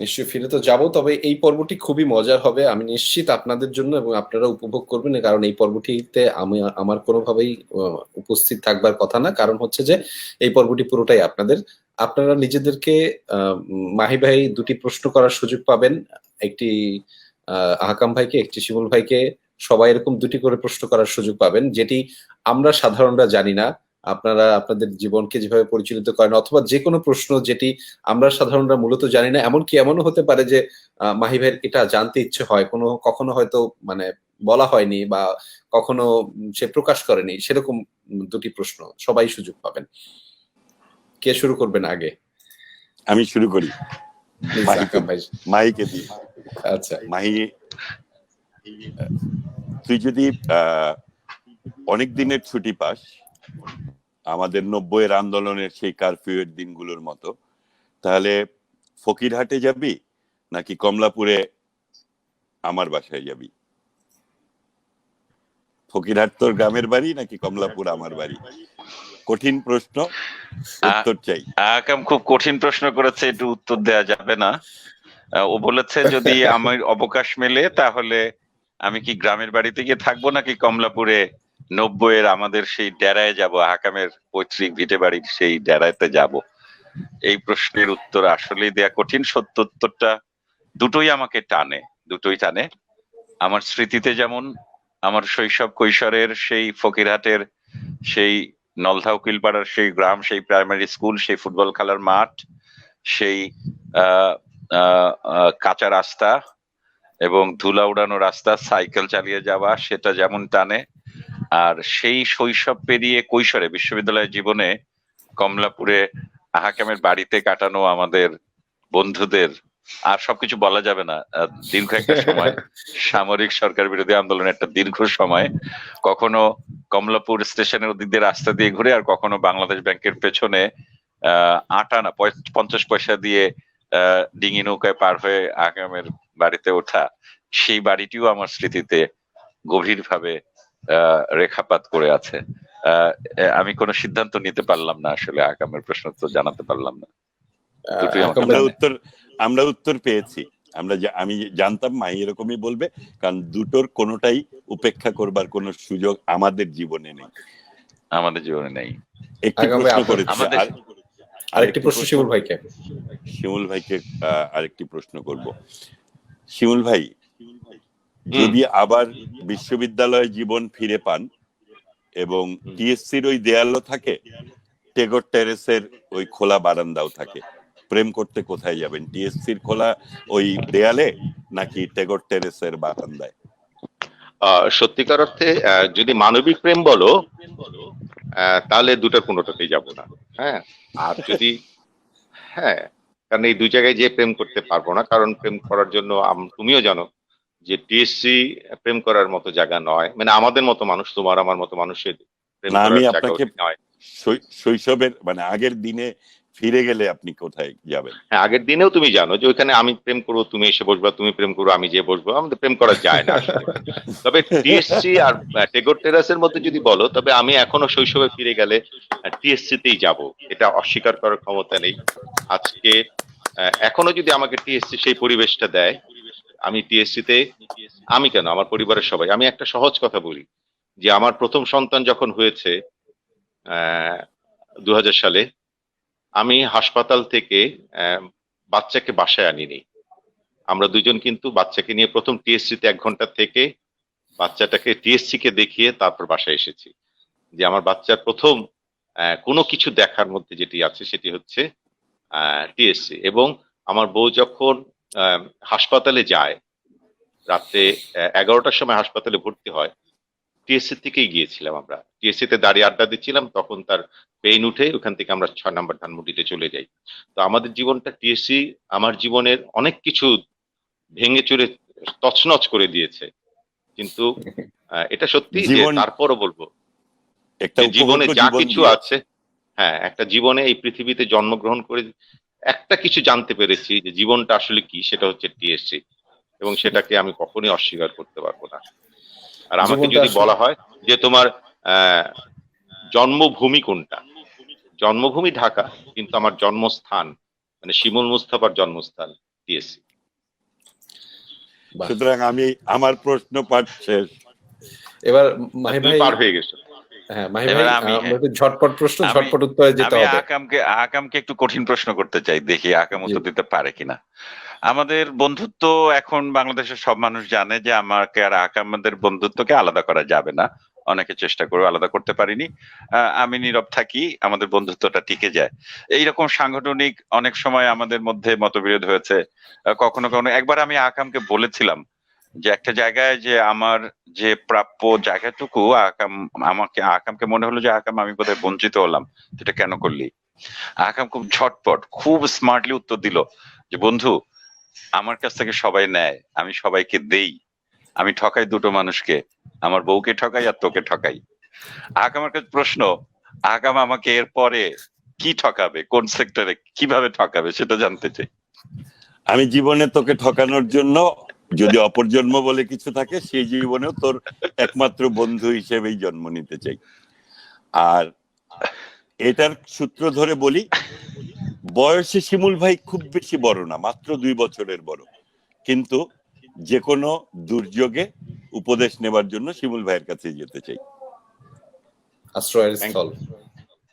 নিশ্চয়ই ফিরে তো যাবো, তবে এই পর্বটি খুবই মজার হবে, আমি নিশ্চিত আপনাদের জন্য, এবং আপনারা উপভোগ করবেন। কারণ এই পর্বটিতে আমার কোনোভাবেই উপস্থিত থাকবার কথা না, কারণ হচ্ছে যে এই পর্বটি পুরোটাই আপনাদের। আপনারা নিজেদেরকে মাহি ভাই দুটি প্রশ্ন করার সুযোগ পাবেন, একটি আহকাম ভাইকে, একটি শিমুল ভাইকে। সবাই এরকম দুটি করে প্রশ্ন করার সুযোগ পাবেন, যেটি আমরা সাধারণরা জানি না। আপনারা আপনাদের জীবনকে যেভাবে পরিচালিত করেন, অথবা যে কোনো প্রশ্ন যেটি আমরা সাধারণরা মূলত জানি না, এমনকি এমনও হতে পারে যে মাহি ভাইয়ের এটা জানতে ইচ্ছে হয়, কখনো হয়তো মানে বলা হয়নি বা কখনো সে প্রকাশ করেনি, সেরকম দুটি প্রশ্ন সবাই সুযোগ পাবেন। কে শুরু করবেন আগে? আমি শুরু করি, Please, আহকাম ভাই। মাহিকে দিয়ে। আচ্ছা, মাহি তুই যদি অনেক দিনের ছুটি পাস, আমাদের 90-এর আন্দোলনের সেই কারফিউ এর দিনগুলোর মতো, তাহলে ফকিরহাটে যাবি নাকি কমলাপুরে আমার বাসায় যাবি? ফকিরহাট তোর গ্রামের বাড়ি নাকি কমলাপুর আমার বাড়ি? কঠিন প্রশ্ন, উত্তর চাই। আকাম খুব কঠিন প্রশ্ন করেছে, একটু উত্তর দেওয়া যাবে না। ও বলেছে যদি আমার অবকাশ মেলে তাহলে আমি কি গ্রামের বাড়িতে গিয়ে থাকবো নাকি কমলাপুরে 90-এর আমাদের সেই ডেরায় যাব, আকামের পৈতৃক ভিটে বাড়ির সেই ডেরাতে যাব। এই প্রশ্নের উত্তর আসলেই দেয়া কঠিন। সত্য উত্তরটা দুটোই আমাকে টানে, দুটোই টানে। আমার স্মৃতিতে যেমন আমার শৈশব কৈশোরের সেই ফকিরহাটের সেই নলধা উকিলপাড়ার সেই গ্রাম, সেই প্রাইমারি স্কুল, সেই ফুটবল খেলার মাঠ, সেই কাঁচা রাস্তা এবং ধুলা উড়ানো রাস্তা, সাইকেল চালিয়ে যাওয়া, সেটা যেমন টানে। আর সেই শৈশব পেরিয়ে কৈশোরে বিশ্ববিদ্যালয় জীবনে কমলাপুরে আহাকামের বাড়িতে কাটানো আমাদের বন্ধুদের, আর সবকিছু বলা যাবে না, দীর্ঘ একটা সময় সামরিক সরকার বিরোধী আন্দোলনের একটা দীর্ঘ সময়, কখনো কমলাপুর স্টেশনের ওদিক দিয়ে রাস্তা দিয়ে ঘুরে, আর কখনো বাংলাদেশ ব্যাংকের পেছনে 8 আনা 50 পয়সা দিয়ে ডিঙি নৌকায় পার হয়ে আগামের বাড়িতে ওঠা, সেই বাড়িটিও আমার স্মৃতিতে গভীরভাবে রেখাপাত করে আছে। আমি কোনো সিদ্ধান্ত নিতে পারলাম না, আসলে আগামের প্রশ্ন তো জানাতে পারলাম না। আমরা উত্তর পেয়েছি। আমি জানতাম মাহি এরকমই বলবে, কারণ দুটোর কোনোটাই উপেক্ষা করবার কোনো সুযোগ আমাদের জীবনে নেই। একটি প্রশ্ন করেছি, আরেকটি প্রশ্ন শিমুল ভাইকে আরেকটি প্রশ্ন করব। শিমুল ভাই, যদি আবার বিশ্ববিদ্যালয় জীবন ফিরে পান এবং টিএসসির ওই দেয়ালও থাকে, টেগর টেরেসের ওই খোলা বারান্দাও থাকে, প্রেম করতে কোথায় যাবেন? টিএসসির খোলা ওই দেয়ালে নাকি টেগর টেরেসের বারান্দায়? সত্যিকার অর্থে যদি মানবিক প্রেম বলো, তাহলে দুটার কোনোটাতেই যাব না। হ্যাঁ, আর যদি কারণ এই দুই জায়গায় যে প্রেম করতে পারবো না, কারণ প্রেম করার জন্য তুমিও জানো যে টিএসসি প্রেম করার মতো জায়গা নয়, মানে আমাদের মতো মানুষ, তোমার আমার মতো মানুষের প্রেম আমি করার আপনাকে নয়। শৈশবের মানে আগের দিনে ফিরে গেলে আপনি কোথায় যাবেন? হ্যাঁ, আগের দিনেও তুমি জানো যে ওইখানে আমি প্রেম করবো, তুমি এসে বসবা, তুমি প্রেম করবো, আমি যে বসবো, আমাদের প্রেম করা যায় না আসলে। তবে টিএসসি আর টেগর টেরাসের মধ্যে যদি বলো, তবে আমি এখনো শৈশবে ফিরে গেলে টিএসসি তেই যাব, এটা অস্বীকার করার ক্ষমতা নেই। আজকে এখনো যদি আমাকে টিএসসি সেই পরিবেশটা দেয়, আমি টিএসসি তে, আমি কেন, আমার পরিবারের সবাই, আমি একটা সহজ কথা বলি যে আমার প্রথম সন্তান যখন হয়েছে 2000 সালে, আমি হাসপাতাল থেকে বাচ্চাকে বাসায় আনিনি। আমরা দুজন কিন্তু বাচ্চাকে নিয়ে প্রথম টিএসসি তে 1 ঘন্টা থেকে বাচ্চাটাকে টিএসসি কে দেখিয়ে তারপর বাসায় এসেছি। যে আমার বাচ্চার প্রথম কোনো কিছু দেখার মধ্যে যেটি আছে সেটি হচ্ছে টিএসসি। এবং আমার বউ যখন হাসপাতালে যায়, রাত্রে 11টার সময় হাসপাতালে ভর্তি হয়, টিএসসি থেকেই গিয়েছিলাম আমরা। টিএসসি তে দাঁড়িয়ে আড্ডা দিচ্ছিলাম, তখন তার পেইন উঠে ওখান থেকে আমরা 6 নম্বর ধানমন্ডিতে চলে যাই। তো আমাদের জীবনটা টিএসসি আমার জীবনের অনেক কিছু ভেঙে চুরে তছনছ করে দিয়েছে। কিন্তু এটা সত্যি যে তারপরও বলবো একটা জীবনে যা কিছু আছে, একটা জীবনে এই পৃথিবীতে জন্মগ্রহণ করে একটা কিছু জানতে পেরেছি যে জীবনটা আসলে কি, সেটা হচ্ছে টিএসসি, এবং সেটাকে আমি কখনোই অস্বীকার করতে পারবো না। আর আমাকে যদি বলা হয় যে তোমার জন্মভূমি কোনটা, জন্মভূমি ঢাকা, কিন্তু আমার জন্মস্থান মানে শিমুল মুস্তাফার জন্মস্থান টিএসসি। সুতরাং আমার প্রশ্ন পাঠ শেষ। এবার মাহি ভাই পার হয়ে গেছে। মাহি ভাই, আমাদের ঝটপট প্রশ্ন, ঝটপট উত্তরে যেতে হবে। আকামকে একটু কঠিন প্রশ্ন করতে চাই, দেখি আকাম উত্তর দিতে পারে কিনা। আমাদের বন্ধুত্ব এখন বাংলাদেশের সব মানুষ জানে যে আমাকে আর আকামের বন্ধুত্বকে আলাদা করা যাবে না। অনেকে চেষ্টা করে, আলাদা করতে পারিনি। আমি নীরব থাকি, আমাদের বন্ধুত্বটা টিকে যায়। এইরকম সাংগঠনিক অনেক সময় আমাদের মধ্যে মতবিরোধ হয়েছে। কখনো কখনো একবার আমি আকামকে বলেছিলাম যে একটা জায়গায় যে আমার যে প্রাপ্য জায়গাটুকু আকামকে মনে হলো যে আকাম আমি বোধহয় বঞ্চিত হলাম, সেটা কেন করলি? আকাম খুব ঝটপট, খুব স্মার্টলি উত্তর দিল যে বন্ধু, আমার কাছ থেকে সবাই নেয়, আমি সবাইকে দেই, আমি ঠকাই দুটো মানুষকে, আমার বউকে ঠকাই আর তোকে ঠকাই। আহকামের কাছে প্রশ্ন, আহকাম আমাকে এরপরে কি ঠকাবে, কোন সেক্টরে কিভাবে ঠকাবে সেটা জানতে চাই। আমি জীবনে তোকে ঠকানোর জন্য যদি অপর জন্ম বলে কিছু থাকে, সেই জীবনেও তোর একমাত্র বন্ধু হিসেবেই জন্ম নিতে চাই। আর এটার সূত্র ধরে বলি, বয়সে শিমুল ভাই খুব বেশি বড় না, মাত্র 2 বছরের বড়, কিন্তু যে কোনো দুর্যোগে উপদেশ নেবার জন্য শিমুল ভাইয়ের কাছে যেতে চাই। আশ্রয়ের স্থল।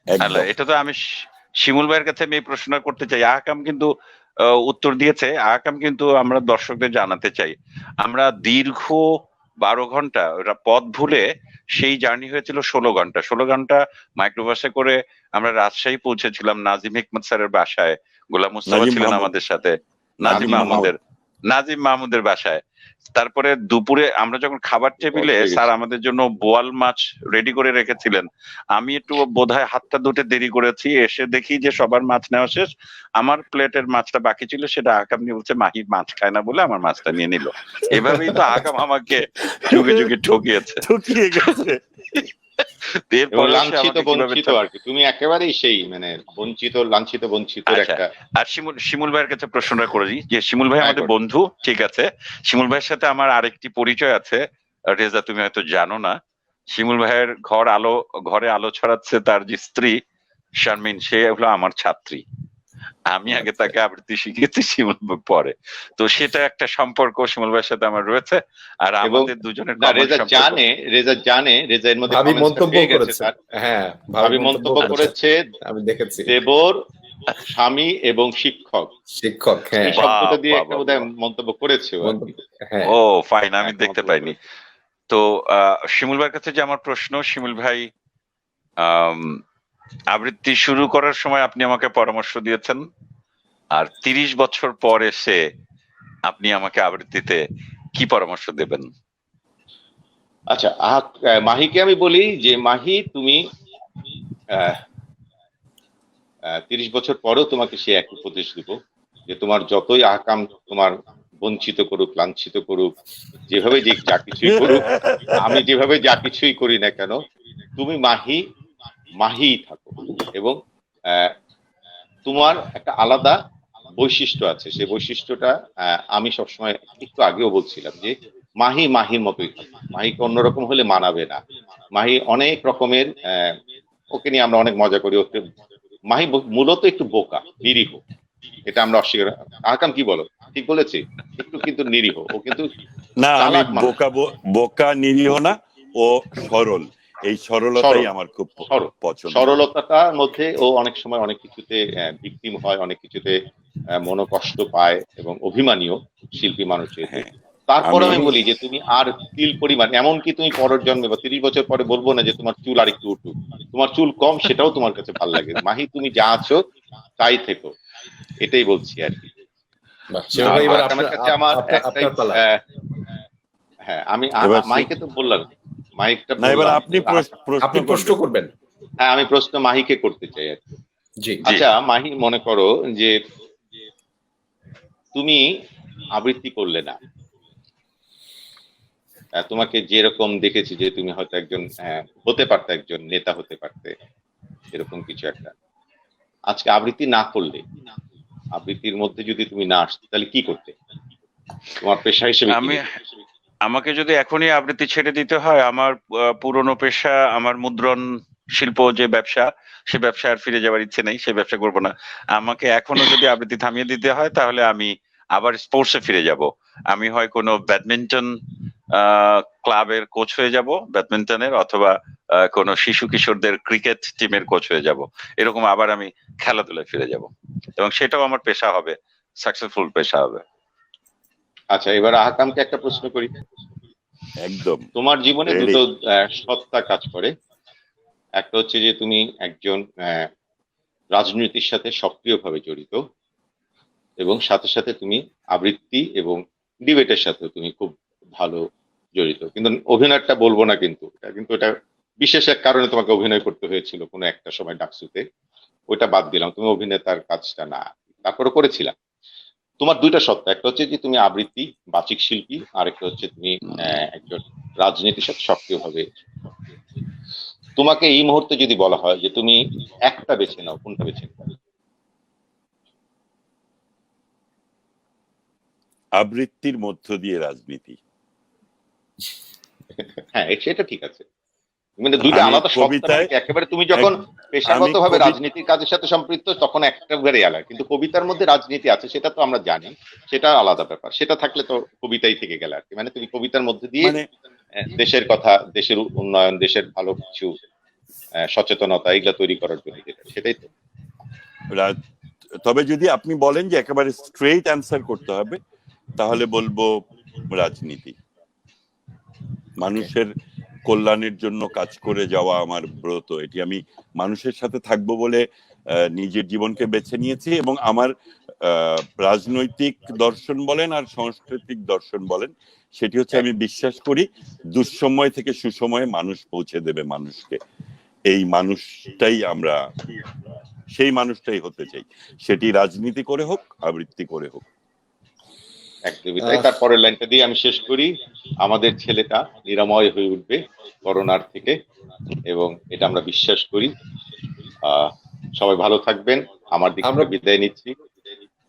আল্লাহ, একদম। এটা তো আমি শিমুল ভাইয়ের কাছে আমি এই প্রশ্ন করতে চাই। আহকাম কিন্তু উত্তর দিয়েছে। আহকাম কিন্তু আমরা দর্শকদের জানাতে চাই, আমরা দীর্ঘ 12 ঘন্টা ওরা পথ ভুলে সেই জার্নি হয়েছিল 16 ঘন্টা। 16 ঘন্টা মাইক্রোবাসে করে আমরা রাজশাহী পৌঁছেছিলাম নাজিম হিকমত স্যারের বাসায়। গোলাম মুস্তফা নাজিম ছিলেন মাহমুদ। আমাদের সাথে, নাজিম মাহমুদের বাসায়। তারপরে দুপুরে আমরা যখন খাবার টেবিলে, স্যার আমাদের জন্য বোয়াল মাছ রেডি করে রেখেছিলেন। আমি একটু বোধহয় হাতটা ধুতে দেরি করেছি, এসে দেখি যে সবার মাছ নেওয়া শেষ, আমার প্লেটের মাছটা বাকি ছিল, সেটা আকাম নিয়ে বলছে মাহি মাছ খায় না বলে আমার মাছটা নিয়ে নিল। এভাবেই তো আকাম আমাকে যুগে যুগে ঠকিয়েছে, ঠকিয়ে গেছে। লাঞ্ছিত বঞ্চিত আর কি, তুমি একেবারেই সেই মানে বঞ্চিত লাঞ্ছিত বঞ্চিত একটা। আর শিমুল ভাইয়ের কাছে প্রশ্নটা করি যে শিমুল ভাই আমাদের বন্ধু, ঠিক আছে, শিমুল ভাইয়ের সাথে আমার আরেকটি পরিচয় আছে, রেজা তুমি হয়তো জানো না। শিমুল ভাইয়ের ঘরে আলো ছড়াচ্ছে তার যে স্ত্রী শারমিন, সে হলো আমার ছাত্রী। আমি আগে তাকে আবৃত্তি শিখিয়েছি, শিমুল পরে। তো সেটা একটা সম্পর্ক শিমুল ভাইয়ের সাথে আমার রয়েছে। আর আমাদের দুজনের রেজা এর মধ্যে ভাবি মন্তব্য করেছে। হ্যাঁ, ভাবি মন্তব্য করেছে, আমি দেখেছি। দেবর, স্বামী এবং শিক্ষক। হ্যাঁ, এই শব্দটা দিয়ে একটা বোধহয় মন্তব্য করেছে। ও ফাইন, আমি দেখতে পাইনি। তো শিমুল ভাইয়ের কাছে যে আমার প্রশ্ন, শিমুল ভাই আবৃত্তি শুরু করার সময় আপনি আমাকে পরামর্শ দিয়েছেন, আর 30 বছর পর এসে আপনি আমাকে আবৃত্তিতে কি পরামর্শ দেবেন? আচ্ছা, মাহিকে আমি বলি যে মাহি, তুমি 30 বছর পরেও তোমাকে সে এক উপদেশ দিব যে তোমার যতই আহকাম তোমার বঞ্চিত করুক, লাঞ্ছিত করুক, যেভাবে যে যা কিছুই করুক, আমি যেভাবে যা কিছুই করি না কেন, তুমি মাহি থাকো। এবং তোমার একটা আলাদা বৈশিষ্ট্য আছে, সেই বৈশিষ্ট্যটা আমি সবসময় একটু আগেও বলছিলাম যে মাহির মতোই থাকে। মাহিকে অন্যরকম হলে মানাবে না। মাহি অনেক রকমের, ওকে নিয়ে আমরা অনেক মজা করি। ওকে মাহি মূলত একটু বোকা, নিরীহ, এটা আমরা অস্বীকার। আহকাম কি বলো, ঠিক বলেছি? একটু কিন্তু নিরীহ ও, কিন্তু না, আমি বোকা নিরীহ না, ও সরল। এই সরলতাই আমার খুব পছন্দ। সরলতাটার মধ্যে ও অনেক সময় অনেক কিছুতে ভিকটিম হয়, অনেক কিছুতে মনোকষ্ট পায় এবং অভিমানীয় শিল্পী মানুষের। তারপর আমি বলি যে তুমি আর তিল পরিমাণ, এমনকি তুমি পরের জন্মে বা 30 বছর পরে বলবো না যে তোমার চুল আর একটু উঠুক, তোমার চুল কম, সেটাও তোমার কাছে ভালো লাগে। মাহি, তুমি যা আছো তাই থেকো, এটাই বলছি আর কি। হ্যাঁ, আমি মাহিকে তো বললাম, মাহিকটা আপনি প্রশ্ন করবেন। হ্যাঁ, আমি প্রশ্ন মাহিকে করতে চাই আর কি। আচ্ছা মাহি, মনে করো যে তুমি আবৃত্তি করলে না, তোমাকে যেরকম দেখেছি যে তুমি হয়তো একজন হতে পারতে, একজন নেতা হতে পারতে, এরকম কিছু একটা। আজকে আবৃত্তি না করলে, আবৃত্তির মধ্যে যদি তুমি না আসতে, তাহলে কি করতে তোমার পেশা হিসেবে? আমাকে যদি এখনই আবৃত্তি ছেড়ে দিতে হয়, আমার পুরনো পেশা, আমার মুদ্রণ শিল্প যে ব্যবসা, সে ব্যবসা আর ফিরে যাওয়ার ইচ্ছে নেই, সে ব্যবসা করবো না। আমাকে এখনো যদি আবৃত্তি থামিয়ে দিতে হয়, তাহলে আমি আবার স্পোর্টসে ফিরে যাব। আমি হয় কোনো ব্যাডমিন্টন ক্লাবের কোচ হয়ে যাব ব্যাডমিন্টনের, অথবা কোনো শিশু কিশোরদের ক্রিকেট টিমের কোচ হয়ে যাব। এরকম আবার আমি খেলাধুলায় ফিরে যাব, এবং সেটাও আমার পেশা হবে, সাকসেসফুল পেশা হবে। আচ্ছা, এবার আহকামকে একটা প্রশ্ন করি। একদম। তোমার জীবনে দুটো সত্তা কাজ করে। একটা হচ্ছে যে তুমি একজন রাজনীতির সাথে সক্রিয়ভাবে জড়িত, এবং সাথে সাথে তুমি আবৃত্তি এবং ডিবেটের সাথে তুমি খুব ভালো জড়িত। কিন্তু অভিনয়টা বলবো না, কিন্তু এটা বিশেষ এক কারণে তোমাকে অভিনয় করতে হয়েছিল কোনো একটা সময় ডাকসুতে, ওইটা বাদ দিলাম, তুমি অভিনেতার কাজটা না, তারপরে করেছিলাম। তোমার দুইটা সত্তা, একটা হচ্ছে যে তুমি আবৃত্তি বাচিক শিল্পী, আর একটা হচ্ছে তুমি একজন রাজনীতির সাথে সক্রিয়ভাবে। তোমাকে এই মুহূর্তে যদি বলা হয় যে তুমি একটা বেছে নাও, কোনটা বেছে নাও? আবৃত্তির মধ্য দিয়ে রাজনীতি। হ্যাঁ, সেটা ঠিক আছে, মানে দুইটা আমি আলাদা সত্তা, মানে কবিতায় কি একেবারে তুমি যখন পেশাগত ভাবে আমি রাজনীতির কাজের সাথে সম্পৃক্ত তখন একেবারে আলাদা, কিন্তু কবিতার মধ্যে রাজনীতি আছে সেটা তো আমরা জানি, সেটা আলাদা ব্যাপার। সেটা থাকলে তো কবিতাই থেকে গেল আর কি, মানে তুমি কবিতার মধ্যে দিয়ে মানে দেশের কথা, দেশের উন্নয়ন, দেশের ভালো কিছু সচেতনতা এগুলা তৈরি করার জন্য যেটা, সেটাই তো। তবে যদি আপনি বলেন যে একেবারে স্ট্রেইট অ্যান্সার করতে হবে, তাহলে বলবো রাজনীতি। মানুষের কল্যাণের জন্য কাজ করে যাওয়া আমার ব্রত, এটি আমি মানুষের সাথে থাকবো বলে নিজের জীবনকে বেছে নিয়েছি, এবং আমার রাজনৈতিক দর্শন বলেন আর সাংস্কৃতিক দর্শন বলেন, সেটি হচ্ছে আমি বিশ্বাস করি দুঃসময় থেকে সুসময়ে মানুষ পৌঁছে দেবে মানুষকে। এই মানুষটাই আমরা, সেই মানুষটাই হতে চাই, সেটি রাজনীতি করে হোক, আবৃত্তি করে হোক। একদমই তাই। তারপরের লাইনটা দিয়ে আমি শেষ করি, আমাদের ছেলেটা নিরাময় হয়ে উঠবে করোনার থেকে, এবং এটা আমরা বিশ্বাস করি। সবাই ভালো থাকবেন, আমার দিক থেকে বিদায় নিচ্ছি।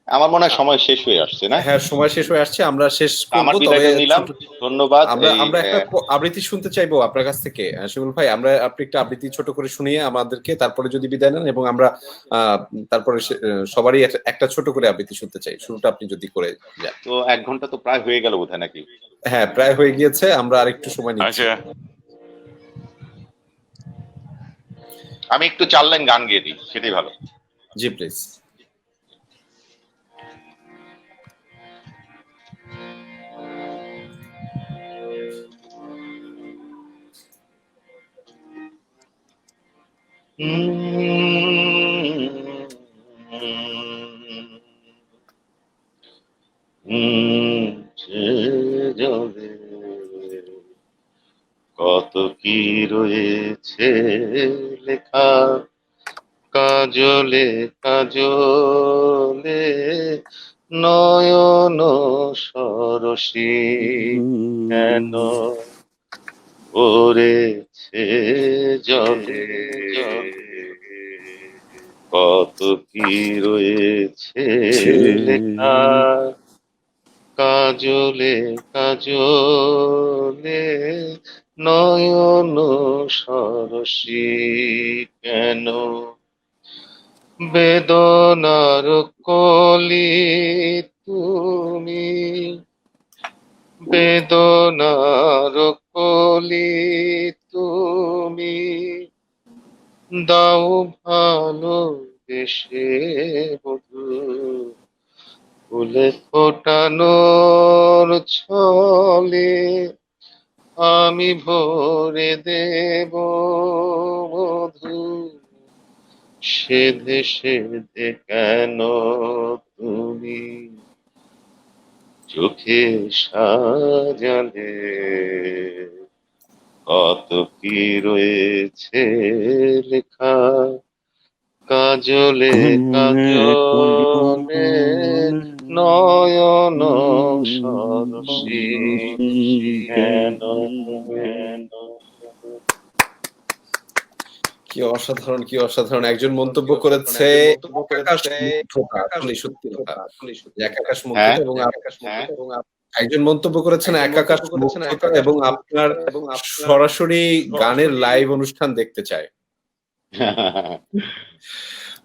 আমার মনে হয় সময় শেষ হয়ে আসছে, না? হ্যাঁ, সময় শেষ হয়ে আসছে, আমরা শেষ আমার করবো। তবে বিদায়টা নিলাম, ধন্যবাদ। আমরা একটা আবৃত্তি শুনতে চাইবো আপনার কাছ থেকে, শিমুল ভাই। আপনি একটা আবৃত্তি ছোট করে শুনিয়ে আমাদেরকে তারপরে যদি বিদায় নেন, এবং আমরা তারপরে সবারই একটা ছোট করে আবৃত্তি শুনতে চাই। শুরুটা আপনি যদি করে যান। তো 1 ঘন্টা তো প্রায় হয়ে গেল বোধহয়, নাকি? হ্যাঁ, প্রায় হয়ে গিয়েছে, আমরা আরেকটু সময় নিচ্ছি। আমি একটু 4 লাইন গান গেয়ে দিই, সেটাই ভালো। জি প্লিজ। কত কি রয়েছে লেখা কাজলে কাজলে, নয়ন সরসী কেন পড়েছে জলে, কত কি রয়েছে লেখা কাজলে কাজলে, নয়ন সরসী কেন বেদনার কলি তুমি, বেদনার কলি তুমি, দাও ভালোবেসে বধূ, ফুলে ফোটানোর ছলে আমি ভরে দেব মধু, সেধে সেধে কেন তুমি চোখে সাজালে, কত কি রয়েছে লেখা কাজলে কাজলে, নয়ন সরসী কেন। কি অসাধারণ, কি অসাধারণ! একজন মন্তব্য করেছে আকাশ মুগ্ধতা, আসলে সত্যি কথা, এক আকাশ মুগ্ধতা, এবং একজন মন্তব্য করেছেন এক আকাশ মুগ্ধতা, এবং আপনার সরাসরি গানের লাইভ অনুষ্ঠান দেখতে চায়।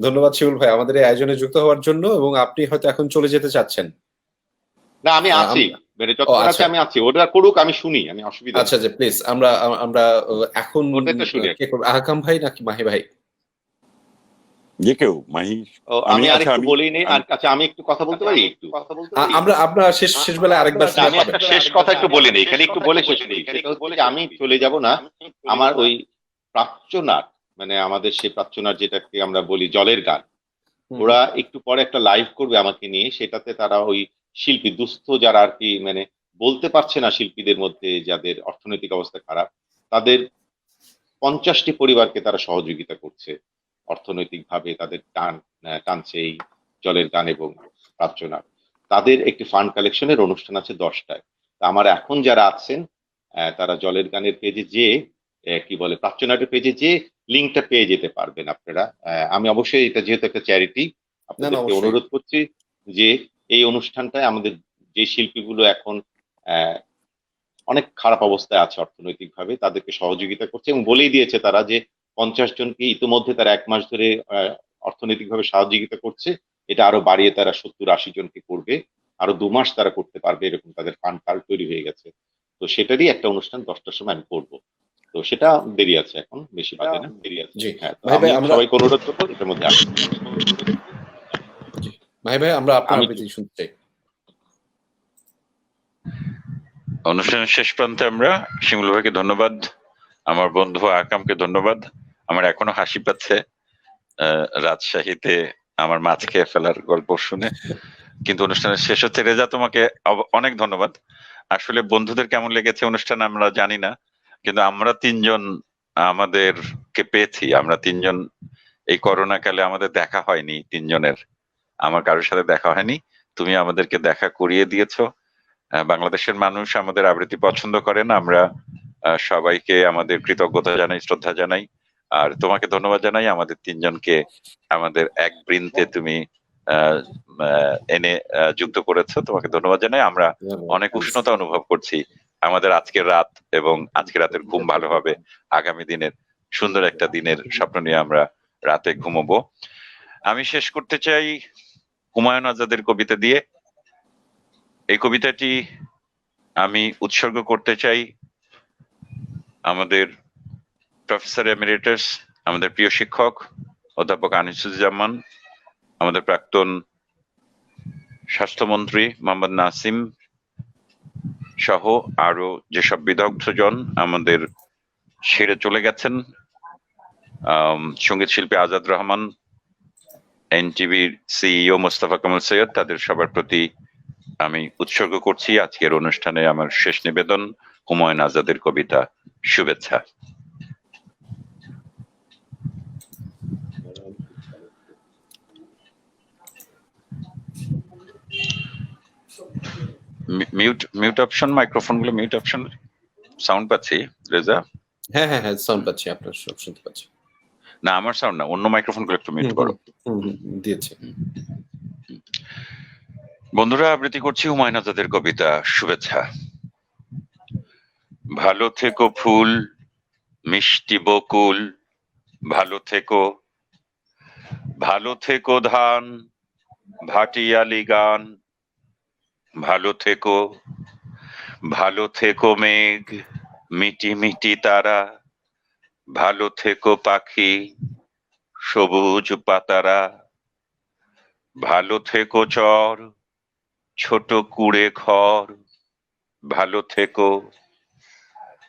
ধন্যবাদ শিমুল ভাই আমাদের এই আয়োজনে যুক্ত হওয়ার জন্য, এবং আপনি হয়তো এখন চলে যেতে চাচ্ছেন। না, আমি আছি, আমি আছি, ওটা করুক, আমি শুনি, আমি অসুবিধা। আচ্ছা, যে প্লিজ আমরা এখন কে করবে, আহকাম ভাই নাকি মাহি ভাই? যে কেউ, মাহি। আমি আরেকটু বলিনি, আচ্ছা আমি একটু কথা বলতে পারি, একটু কথা বলতে পারি। আমরা শেষ বেলায় আরেকবার আমি একটা শেষ কথা একটু বলি নেই, এখানে একটু বলে শেষ নেই। সেটা হচ্ছে আমি চলে যাব না, আমার ওই প্রাচ্যনাট, মানে আমাদের সেই প্রাচ্যনাট যেটাকে আমরা বলি জলের গান, ওরা একটু পরে একটা লাইভ করবে আমাকে নিয়ে। সেটাতে তারা ওই শিল্পী দুস্থ যারা আর কি, মানে বলতে পারছে না, শিল্পীদের মধ্যে যাদের অর্থনৈতিক অবস্থা খারাপ, তাদের 50টি পরিবারকে তারা সহযোগিতা করছে অর্থনৈতিক ভাবে, তাদের টানছে এই জলের গান এবং প্রাচ্যনাট। তাদের একটি ফান্ড কালেকশনের অনুষ্ঠান আছে 10টায়। আমার এখন যারা আছেন তারা জলের গানের পেজে যে কি বলে প্রাচ্যনাটের পেজে যে লিঙ্কটা পেয়ে যেতে পারবেন আপনারা। আমি অবশ্যই এটা যেহেতু একটা চ্যারিটি, আপনাদেরকে অবশ্যই। অনুরোধ করছি যে এই অনুষ্ঠানটায় আমাদের যে শিল্পীগুলো এখন অনেক খারাপ অবস্থায় আছে অর্থনৈতিকভাবে, তাদেরকে সহযোগিতা করছে এবং বলেই দিয়েছে তারা যে 50 জনকে ইতিমধ্যে তারা 1 মাস ধরে অর্থনৈতিকভাবে সহযোগিতা করছে। এটা আরো বাড়িয়ে তারা 70-80 জনকে করবে, আরো 2 মাস তারা করতে পারবে, এরকম তাদের ফান্ড কার্ড তৈরি হয়ে গেছে। তো সেটারই একটা অনুষ্ঠান 10টার সময় আমি করব। তো সেটা দেরি আছে, এখন বেশি বাজে না, দেরি আছে। জি হ্যাঁ, তো ভাই আমি আমরা সবাইকে অনুরোধ করবো এটার মধ্যে আসতে। জি ভাই আমরা আপনার আমি আবৃত্তি শুনতে চাই। অনুষ্ঠানের শেষ প্রান্তে আমরা শিমুল ভাইকে ধন্যবাদ, আমার বন্ধু আকামকে ধন্যবাদ। আমার এখনো হাসি পাচ্ছে রাজশাহীতে আমার মাছ খেয়ে ফেলার গল্প শুনে, কিন্তু অনুষ্ঠানের শেষ হচ্ছে। রেজা, তোমাকে অনেক ধন্যবাদ। আসলে বন্ধুদের কেমন লেগেছে অনুষ্ঠান আমরা জানি না, কিন্তু আমরা 3 জন আমাদেরকে পেয়েছি। আমরা 3 জন এই করোনা কালে আমাদের দেখা হয়নি, 3 জনের আমার কারোর সাথে দেখা হয়নি। তুমি আমাদেরকে দেখা করিয়ে দিয়েছো। বাংলাদেশের মানুষ আমাদের আবৃত্তি পছন্দ করেন, আমরা সবাইকে আমাদের কৃতজ্ঞতা জানাই, শ্রদ্ধা জানাই। আর তোমাকে ধন্যবাদ জানাই, আমাদের 3 জনকে আমাদের এক বৃন্তে তুমি এনে যুক্ত করেছো। তোমাকে ধন্যবাদ জানাই। আমরা অনেক উষ্ণতা অনুভব করছি। আমাদের আজকের রাত এবং আজকের রাতের ঘুম ভালো হবে। আগামী দিনের সুন্দর একটা দিনের স্বপ্ন নিয়ে আমরা রাতে ঘুমাবো। আমি শেষ করতে চাই হুমায়ুন আজাদের কবিতা দিয়ে। এই কবিতাটি আমি উৎসর্গ করতে চাই আমাদের প্রফেসর এমিরেটাস, আমাদের প্রিয় শিক্ষক অধ্যাপক আনিসুজ্জামান, আমাদের প্রাক্তন স্বাস্থ্যমন্ত্রী মোহাম্মদ নাসিম সহ আরো যেসব বিদগ্ধজন আমাদের ছেড়ে চলে গেছেন, সঙ্গীত শিল্পী আজাদ রহমান, এনটিভির সিইও মোস্তফা কামাল সৈয়দ, তাদের সবার প্রতি আমি উৎসর্গ করছি আজকের অনুষ্ঠানে আমার শেষ নিবেদন হুমায়ুন আজাদের কবিতা শুভেচ্ছা। মিউট অপশন, মাইক্রোফোন গুলো মিউট অপশন। সাউন্ড পাচ্ছি রেজা? হ্যাঁ হ্যাঁ হ্যাঁ, সাউন্ড পাচ্ছি, আপনার সব শুনতে পাচ্ছি। না, আমার সাউন্ড না, অন্য মাইক্রোফোন গুলো একটু মিউট করো। দিয়েছে। বন্ধুরা, আবৃত্তি করছি হুমায়ুন আজাদের কবিতা শুভেচ্ছা। ভালো থেকো ফুল, মিষ্টি বকুল, ভালো থেকো, ভালো থেকো ধান, ভাটিয়ালি গান, ভালো থেকো, ভালো থেকো মেঘ, মিটি মিটি তারা, ভালো থেকো পাখি, সবুজ পাতারা, ভালো থেকো চর, ছোট কুড়ে ঘর, ভালো থেকো,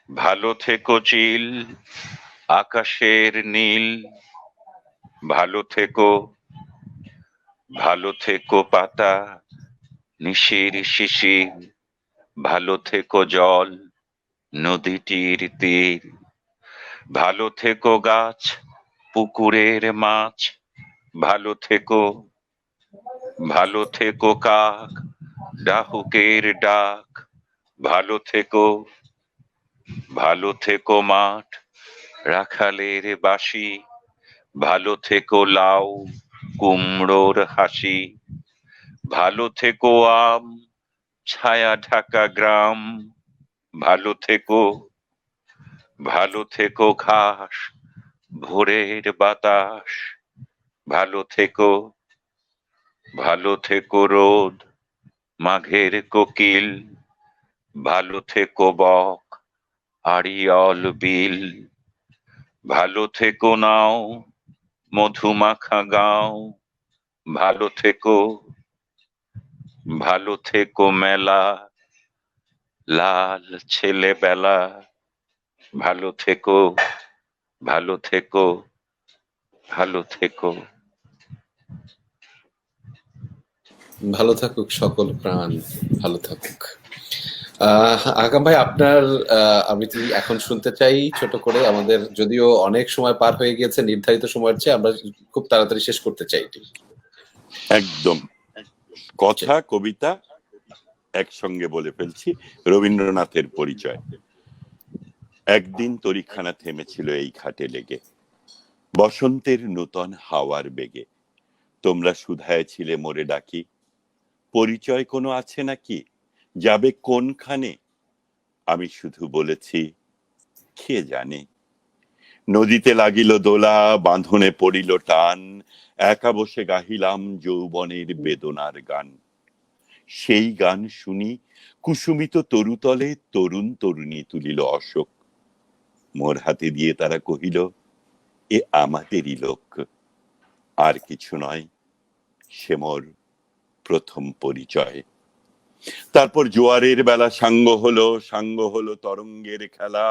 ভালো থেকো চিল, আকাশের নীল, ভালো থেকো, ভালো থেকো পাতা, নিশির শিশির, ভালো থেকো জল, নদীটির তীর, ভালো থেকো গাছ, পুকুরের মাছ, ভালো থেকো, ভালো থেকো কাক, ডাহুকের ডাক, ভালো থেকো, ভালো থেকো মাঠ, রাখালের বাঁশি, ভালো থেকো লাউ, কুমড়োর হাসি, ভালো থেকো আম, ছায়া ঢাকা গ্রাম, ভালো থেকো, ভালো থেকো ঘাস, ভোরের বাতাস, ভালো থেকো, ভালো থেকো রোদ, মাঘের কোকিল, ভালো থেকো বক, আড়িয়ল বিল, ভালো থেকো নাও, মধুমাখা গাঁও, ভালো থেকো, ভালো থেকো মেলা, লাল ছেলেবেলা, ভালো থেকো, ভালো থেকো, ভালো থেকো। ভালো থাকুক সকল প্রাণ, ভালো থাকুক। আকাম ভাই, আপনার আবৃত্তি এখন শুনতে চাই ছোট করে। আমাদের যদিও অনেক সময় পার হয়ে গিয়েছে, নির্ধারিত সময়ের চেয়ে আমরা খুব তাড়াতাড়ি শেষ করতে চাই। একদম কথা কবিতা একসঙ্গে বলে ফেলছি। রবীন্দ্রনাথের পরিচয়। একদিন তরিখানা থেমেছিল এই ঘাটে লেগে, বসন্তের নূতন হাওয়ার বেগে। তোমরা সুধায় ছিলে মোরে ডাকি, পরিচয় কোনো আছে নাকি, যাবে কোনখানে? আমি শুধু বলেছি কে জানে। নদীতে লাগিল দোলা, বাঁধনে পড়িল টান, একা বসে গাহিলাম যৌবনের বেদনার গান। সেই গান শুনি কুসুমিত তরুতলে তরুণ তরুণী তুলিল অশোক। মোর হাতে দিয়ে তারা কহিল, এ আমাদেরই লোক। আর কিছু নয়, সে মোর প্রথম পরিচয়। তারপর জোয়ারের বেলা সাঙ্গ হলো তরঙ্গের খেলা।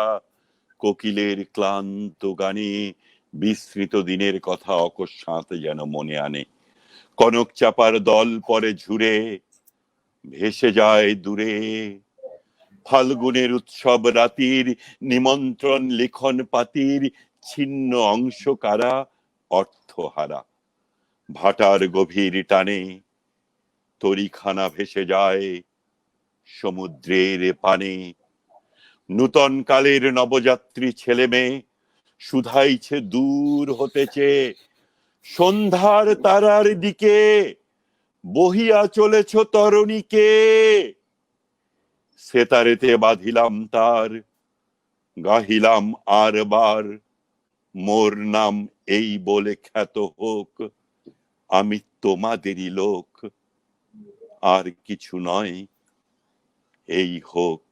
কোকিলের ক্লান্ত গানে বিস্মৃত দিনের কথা অকস্মাৎ যেন মনে আনে। কনক চাপার দল পরে ঝুরে ভেসে যায় দূরে। ফাল্গুনের উৎসব রাতির নিমন্ত্রণ লিখন পাতির ছিন্ন অংশ কারা অর্থহারা। ভাটার গভীর টানে তরিখানা ভেসে যায় সমুদ্রের পানে। নূতন কালের নবযাত্রী ছেলে মেয়ে শুধাইছে দূর হতেছে, সন্ধ্যার তারার দিকে বহিয়া চলেছ তরণীকে। সেতারেতে বাঁধিলাম তার, গাহিলাম আর বার, মোর নাম এই বলে খ্যাত হোক, আমি তোমাদেরই লোক। আর কিছু নয়, এই হোক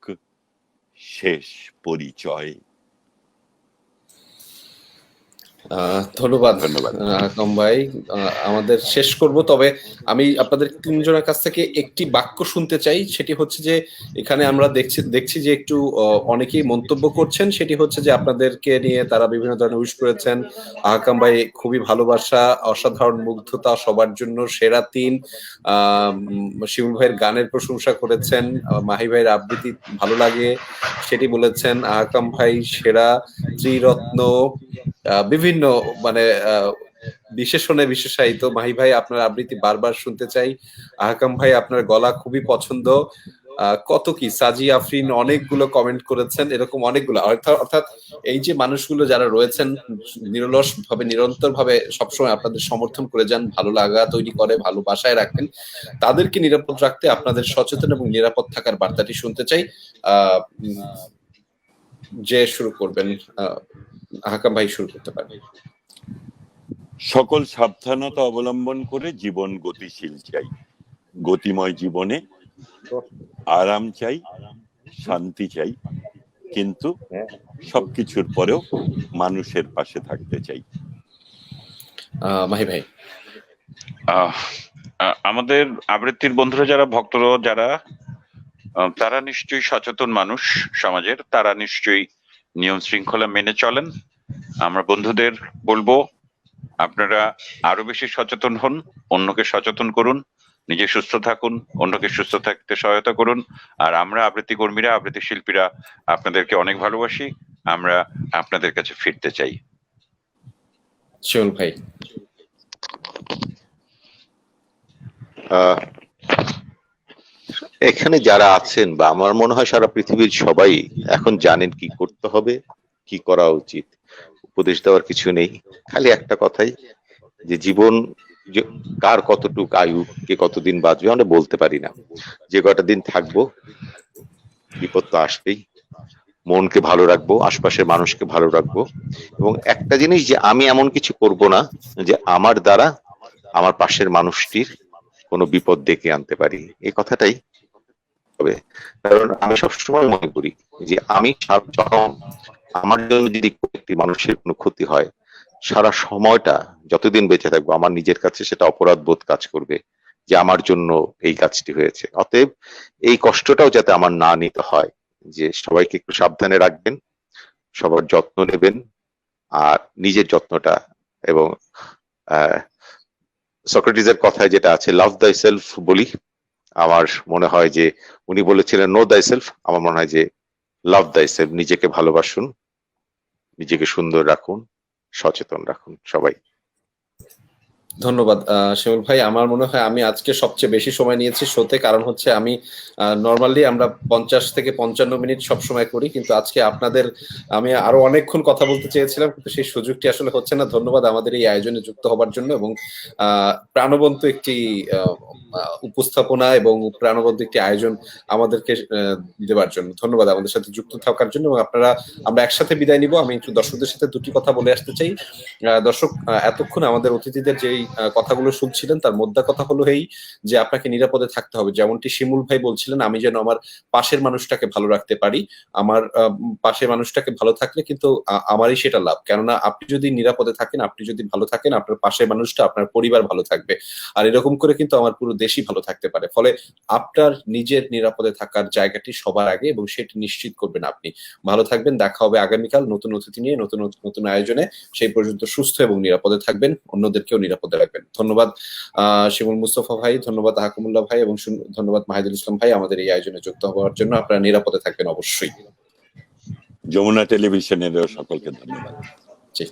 শেষ পরিচয়। ধন্যবাদ ধন্যবাদ। আকম ভাই। আমাদের শেষ করব, তবে আমি আপনাদের তিনজনের কাছ থেকে একটি বাক্য শুনতে চাই। সেটি হচ্ছে যে এখানে আমরা দেখছি যে একটু অনেকেই মন্তব্য করছেন, সেটি হচ্ছে যে আপনাদেরকে নিয়ে তারা বিভিন্ন ধরনের উইশ করেছেন। আহকাম ভাই খুবই ভালোবাসা, অসাধারণ মুগ্ধতা, সবার জন্য সেরা ৩। শিমুল ভাইয়ের গানের প্রশংসা করেছেন, মাহি ভাইয়ের আবৃত্তি ভালো লাগে সেটি বলেছেন। আহকাম ভাই সেরা, ত্রিরত্ন, বিভিন্ন মানে বিশেষণে বিশেষায়িত। মাহি ভাই আপনার আবৃত্তি বারবার শুনতে চাই। আহকাম ভাই আপনার গলা খুবই পছন্দ। কত কি সাজি আফরিন অনেকগুলো কমেন্ট করেছেন, এরকম অনেকগুলো। অর্থাৎ এই যে মানুষগুলো যারা রয়েছেন নিরলস ভাবে নিরন্তর ভাবে সবসময় আপনাদের সমর্থন করে যান, ভালো লাগা তৈরি করে, ভালোবাসায় রাখেন, তাদেরকে নিরাপদ রাখতে আপনাদের সচেতন এবং নিরাপদ থাকার বার্তাটি শুনতে চাই। যে শুরু করবেন, আহকাম ভাই শুরু করতে পারেন। সকল সাবধানতা অবলম্বন করে জীবন গতিশীল চাই। গতিময় জীবনে আরাম চাই, শান্তি চাই, কিন্তু সবকিছুর পরেও মানুষের পাশে থাকতে চাই। মাহি ভাই। আমাদের আবৃত্তির বন্ধুরা যারা, ভক্তরা যারা, তারা নিশ্চয়ই সচেতন মানুষ সমাজের, তারা নিশ্চয়ই নিয়ম শৃঙ্খলা মেনে চলেন। আমরা বন্ধুদের বলবো আপনারা আরো বেশি সচেতন হন, অন্যকে সচেতন করুন, নিজে সুস্থ থাকুন, অন্যকে সুস্থ থাকতে সহায়তা করুন। আর আমরা আবৃত্তি কর্মীরা, আবৃত্তি শিল্পীরা আপনাদেরকে অনেক ভালোবাসি, আমরা আপনাদের কাছে ফিরতে চাই। শিমুল ভাই। এখানে যারা আছেন বা আমার মনে হয় সারা পৃথিবীর সবাই এখন জানেন কি করতে হবে, কি করা উচিত। উপদেশ দেওয়ার কিছু নেই, খালি একটা কথাই যে জীবন কার কতটুক আয়ু, কে কতদিন বাঁচবে আমরা বলতে পারি না। যে কটা দিন থাকবো বিপদ তো আসবেই। মনকে ভালো রাখবো, আশপাশের মানুষকে ভালো রাখবো, এবং একটা জিনিস যে আমি এমন কিছু করব না যে আমার দ্বারা আমার পাশের মানুষটির কোনো বিপদ ডেকে আনতে পারি, এই কথাটাই হবে। কারণ আমি সবসময় মনে করি যে আমি আমার জন্য যদি একটি মানুষের কোনো ক্ষতি হয়, সারা সময়টা যতদিন বেঁচে থাকবো আমার নিজের কাছে সেটা অপরাধ বোধ কাজ করবে যে আমার জন্য এই কাজটি হয়েছে। অতএব এই কষ্টটাও যাতে আমার না নিতে হয়, যে সবাইকে একটু সাবধানে রাখবেন, সবার যত্ন নেবেন, আর নিজের যত্নটা, এবং সক্রেটিসের কথায় যেটা আছে লাভ দাই সেলফ বলি, আমার মনে হয় যে উনি বলেছিলেন নো দাই সেলফ, আমার মনে হয় যে লাভ দাই সেলফ, নিজেকে ভালোবাসুন, নিজেকে সুন্দর রাখুন, সচেতন রাখুন সবাই। ধন্যবাদ শিমুল ভাই। আমার মনে হয় আমি আজকে সবচেয়ে বেশি সময় নিয়েছি শোতে, কারণ হচ্ছে আমি নর্মালি আমরা 50 থেকে 55 মিনিট সব সময় করি, কিন্তু আজকে আপনাদের আমি আরো অনেকক্ষণ কথা বলতে চেয়েছিলাম, কিন্তু সেই সুযোগটি আসলে হচ্ছে না। ধন্যবাদ আমাদের এই আয়োজনে যুক্ত হবার জন্য, এবং প্রাণবন্ত একটি উপস্থাপনা এবং প্রাণবন্ত একটি আয়োজন আমাদেরকে দেবার জন্য ধন্যবাদ, আমাদের সাথে যুক্ত থাকার জন্য। এবং আমরা একসাথে বিদায় নিব। আমি একটু দর্শকদের সাথে দুটি কথা বলে আসতে চাই। দর্শক, এতক্ষণ আমাদের অতিথিদের যেই কথাগুলো শুনছিলেন তার মোদ্দা কথা হলো এই, যে আপনাকে নিরাপদে থাকতে হবে। যেমনটি শিমুল ভাই বলছিলেন, আমি যেন আমার পাশের মানুষটাকে ভালো রাখতে পারি। আমার পাশের মানুষটাকে ভালো থাকলে কিন্তু আমারই সেটা লাভ। কেননা আপনি যদি নিরাপদে থাকেন, আপনি যদি ভালো থাকেন, আপনার পাশের মানুষটা, আপনার পরিবার ভালো থাকবে। আর এরকম করে কিন্তু আমার পুরো দেশই ভালো থাকতে পারে। ফলে আপনার নিজের নিরাপদে থাকার জায়গাটি সবার আগে, এবং সেটি নিশ্চিত করবেন আপনি। ভালো থাকবেন। দেখা হবে আগামীকাল নতুন অতিথি নিয়ে, নতুন আয়োজনে। সেই পর্যন্ত সুস্থ এবং নিরাপদে থাকবেন, অন্যদেরকেও নিরাপদে রাখবেন। ধন্যবাদ শিমুল মুস্তফা ভাই, ধন্যবাদ আহকুমুল্লাহ ভাই, এবং ধন্যবাদ মাহিদুল ইসলাম ভাই আমাদের এই আয়োজনে যুক্ত হওয়ার জন্য। আপনারা নিরাপদে থাকবেন অবশ্যই। যমুনা টেলিভিশনেরও সকলকে ধন্যবাদ। জি।